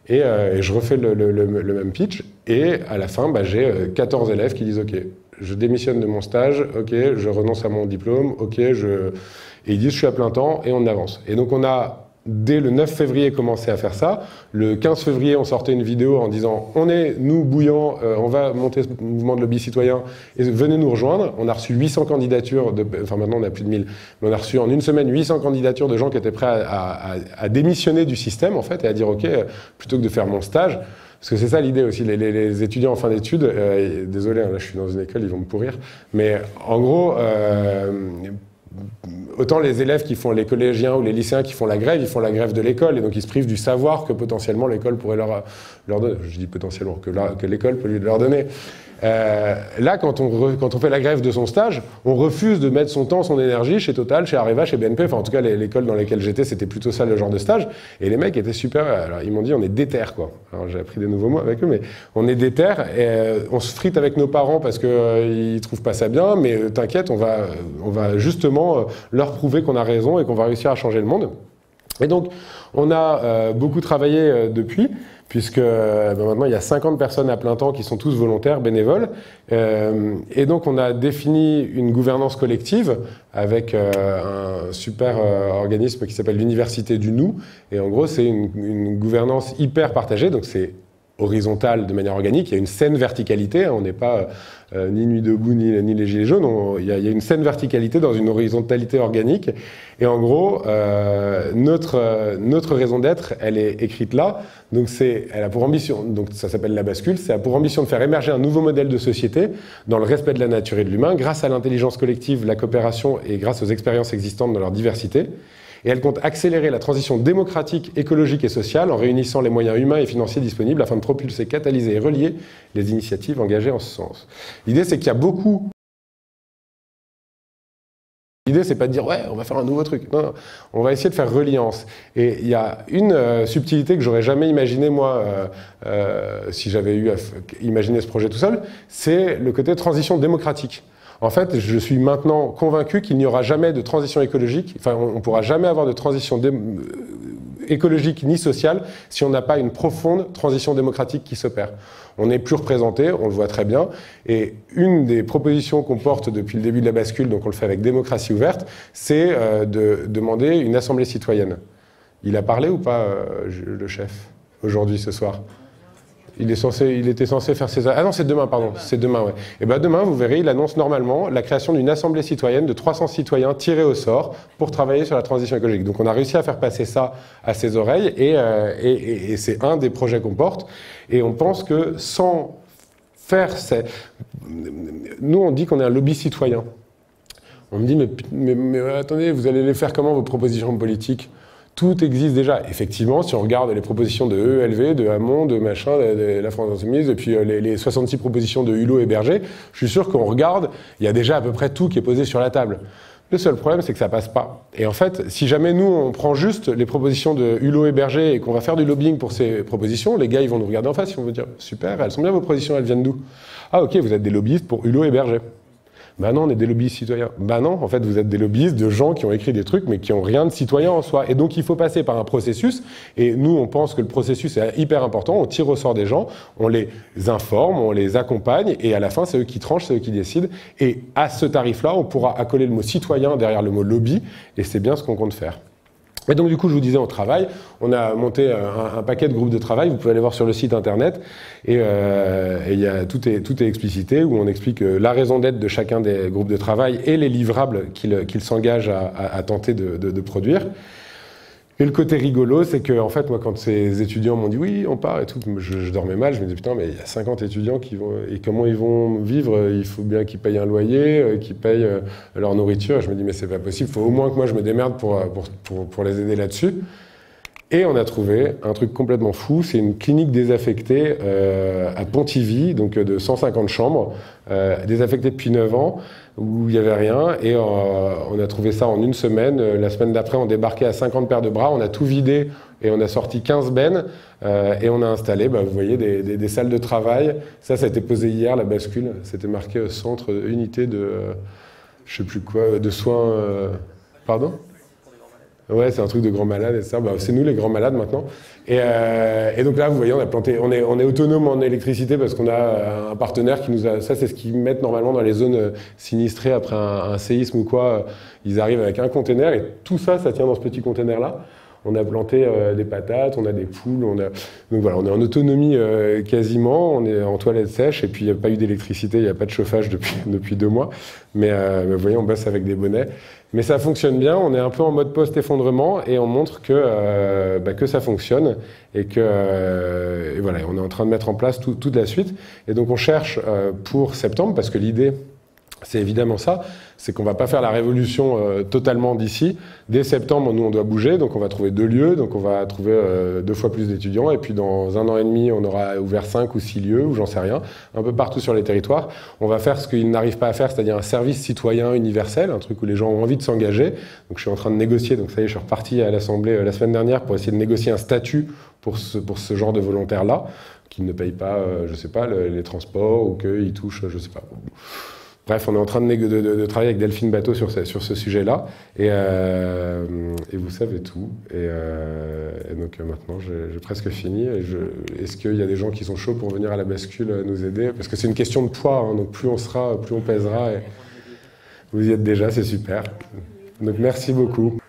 et je refais le même pitch, et à la fin, bah, j'ai 14 élèves qui disent « Ok, je démissionne de mon stage, ok, je renonce à mon diplôme, ok, et ils disent « Je suis à plein temps », et on avance. Et donc on a... Dès le 9 février, commencé à faire ça. Le 15 février, on sortait une vidéo en disant « On est, nous, bouillants, on va monter ce mouvement de lobby citoyen et venez nous rejoindre ». On a reçu 800 candidatures, enfin maintenant on a plus de 1000, mais on a reçu en une semaine 800 candidatures de gens qui étaient prêts à démissionner du système, en fait, et à dire « Ok, plutôt que de faire mon stage », parce que c'est ça l'idée aussi, les étudiants en fin d'études, désolé, là je suis dans une école, ils vont me pourrir, mais en gros... autant les élèves qui font les collégiens ou les lycéens qui font la grève, ils font la grève de l'école, et donc ils se privent du savoir que potentiellement l'école pourrait leur donner. Je dis potentiellement que l'école peut leur donner. Là, quand on fait la grève de son stage, on refuse de mettre son temps, son énergie chez Total, chez Areva, chez BNP. Enfin, en tout cas, l'école dans laquelle j'étais, c'était plutôt ça le genre de stage. Et les mecs étaient super. Alors, ils m'ont dit, on est déter, quoi. Alors, j'ai appris des nouveaux mots avec eux, mais on est déter. Et on se frite avec nos parents parce qu'ils trouvent pas ça bien. Mais t'inquiète, on va justement leur prouver qu'on a raison et qu'on va réussir à changer le monde. Et donc, on a beaucoup travaillé depuis, puisque maintenant il y a 50 personnes à plein temps qui sont tous volontaires, bénévoles. Et donc, on a défini une gouvernance collective avec un super organisme qui s'appelle l'Université du Nous. Et en gros, c'est une gouvernance hyper partagée. Donc, c'est horizontale de manière organique, il y a une saine verticalité, hein, on n'est pas ni Nuit debout, ni les Gilets jaunes, il y a une saine verticalité dans une horizontalité organique. Et en gros, notre raison d'être, elle est écrite là. Donc elle a pour ambition, donc ça s'appelle La Bascule, ça a pour ambition de faire émerger un nouveau modèle de société dans le respect de la nature et de l'humain, grâce à l'intelligence collective, la coopération et grâce aux expériences existantes dans leur diversité. Et elle compte accélérer la transition démocratique, écologique et sociale en réunissant les moyens humains et financiers disponibles afin de propulser, catalyser et relier les initiatives engagées en ce sens. L'idée, c'est qu'il y a beaucoup... L'idée, c'est pas de dire « ouais, on va faire un nouveau truc ». Non, non, on va essayer de faire reliance. Et il y a une subtilité que j'aurais jamais imaginée, moi, si j'avais eu à imaginer ce projet tout seul, c'est le côté transition démocratique. En fait, je suis maintenant convaincu qu'il n'y aura jamais de transition écologique, enfin, on ne pourra jamais avoir de transition écologique ni sociale si on n'a pas une profonde transition démocratique qui s'opère. On n'est plus représenté, on le voit très bien, et une des propositions qu'on porte depuis le début de La Bascule, donc on le fait avec Démocratie ouverte, c'est de demander une assemblée citoyenne. Il a parlé ou pas, le chef, aujourd'hui, ce soir ? Il était censé faire ses... Ah non, c'est demain, pardon. C'est demain, ouais. Et bien demain, vous verrez, il annonce normalement la création d'une assemblée citoyenne de 300 citoyens tirés au sort pour travailler sur la transition écologique. Donc on a réussi à faire passer ça à ses oreilles et c'est un des projets qu'on porte. Et on pense que sans faire... Nous, on dit qu'on est un lobby citoyen. On me dit, mais attendez, vous allez les faire comment, vos propositions politiques ? Tout existe déjà. Effectivement, si on regarde les propositions de EELV, de Hamon, de machin, de la France Insoumise, et puis les 66 propositions de Hulot et Berger, je suis sûr qu'on regarde, il y a déjà à peu près tout qui est posé sur la table. Le seul problème, c'est que ça passe pas. Et en fait, si jamais nous, on prend juste les propositions de Hulot et Berger et qu'on va faire du lobbying pour ces propositions, les gars, ils vont nous regarder en face, ils vont nous dire « Super, elles sont bien vos propositions, elles viennent d'où ?»« Ah ok, vous êtes des lobbyistes pour Hulot et Berger. » Ben non, on est des lobbyistes citoyens. Ben non, en fait, vous êtes des lobbyistes de gens qui ont écrit des trucs, mais qui n'ont rien de citoyen en soi. Et donc, il faut passer par un processus. Et nous, on pense que le processus est hyper important. On tire au sort des gens, on les informe, on les accompagne, et à la fin, c'est eux qui tranchent, c'est eux qui décident. Et à ce tarif-là, on pourra accoler le mot citoyen derrière le mot lobby, et c'est bien ce qu'on compte faire. Et donc du coup, je vous disais, on travaille, on a monté un paquet de groupes de travail, vous pouvez aller voir sur le site internet, et tout est explicité, où on explique la raison d'être de chacun des groupes de travail et les livrables qu'ils s'engagent à tenter de produire. Et le côté rigolo, c'est que, en fait, moi, quand ces étudiants m'ont dit « oui, on part » et tout, je dormais mal, je me disais « putain, mais il y a 50 étudiants qui vont... et comment ils vont vivre? Il faut bien qu'ils payent un loyer, qu'ils payent leur nourriture. » Et je me dis « mais c'est pas possible, il faut au moins que moi je me démerde pour les aider là-dessus. » Et on a trouvé un truc complètement fou, c'est une clinique désaffectée à Pontivy, donc de 150 chambres, désaffectée depuis 9 ans, où il n'y avait rien, et on a trouvé ça en une semaine. La semaine d'après, on débarquait à 50 paires de bras, on a tout vidé, et on a sorti 15 bennes, et on a installé, vous voyez, des salles de travail. Ça a été posé hier, La Bascule, c'était marqué centre unité de, je sais plus quoi, de soins... Pardon ? Ouais, c'est un truc de grands malades et ça. C'est nous les grands malades maintenant. Et donc là, vous voyez, on a planté. On est autonome en électricité parce qu'on a un partenaire qui nous a. Ça, c'est ce qu'ils mettent normalement dans les zones sinistrées après un séisme ou quoi. Ils arrivent avec un container et tout ça, ça tient dans ce petit container-là. On a planté des patates, on a des poules, donc voilà, on est en autonomie quasiment, on est en toilette sèche et puis il n'y a pas eu d'électricité, il n'y a pas de chauffage depuis 2 mois. Mais vous voyez, on bosse avec des bonnets. Mais ça fonctionne bien, on est un peu en mode post-effondrement et on montre que ça fonctionne et et voilà, on est en train de mettre en place toute la suite. Et donc on cherche pour septembre, parce que l'idée, c'est évidemment ça, c'est qu'on ne va pas faire la révolution totalement d'ici. Dès septembre, nous, on doit bouger, donc on va trouver 2 lieux, donc on va trouver 2 fois plus d'étudiants, et puis dans 1 an et demi, on aura ouvert 5 ou 6 lieux, ou j'en sais rien, un peu partout sur les territoires. On va faire ce qu'ils n'arrivent pas à faire, c'est-à-dire un service citoyen universel, un truc où les gens ont envie de s'engager. Donc je suis en train de négocier, donc ça y est, je suis reparti à l'Assemblée la semaine dernière pour essayer de négocier un statut pour ce genre de volontaires-là, qui ne payent pas, je sais pas, les transports, ou qu'ils touchent, je sais pas... Bref, on est en train de travailler avec Delphine Bateau sur ce sujet-là, et vous savez tout. Et donc maintenant, j'ai presque fini. Est-ce qu'il y a des gens qui sont chauds pour venir à La Bascule nous aider? Parce que c'est une question de poids, hein, donc plus on sera, plus on pèsera. Et vous y êtes déjà, c'est super. Donc merci beaucoup.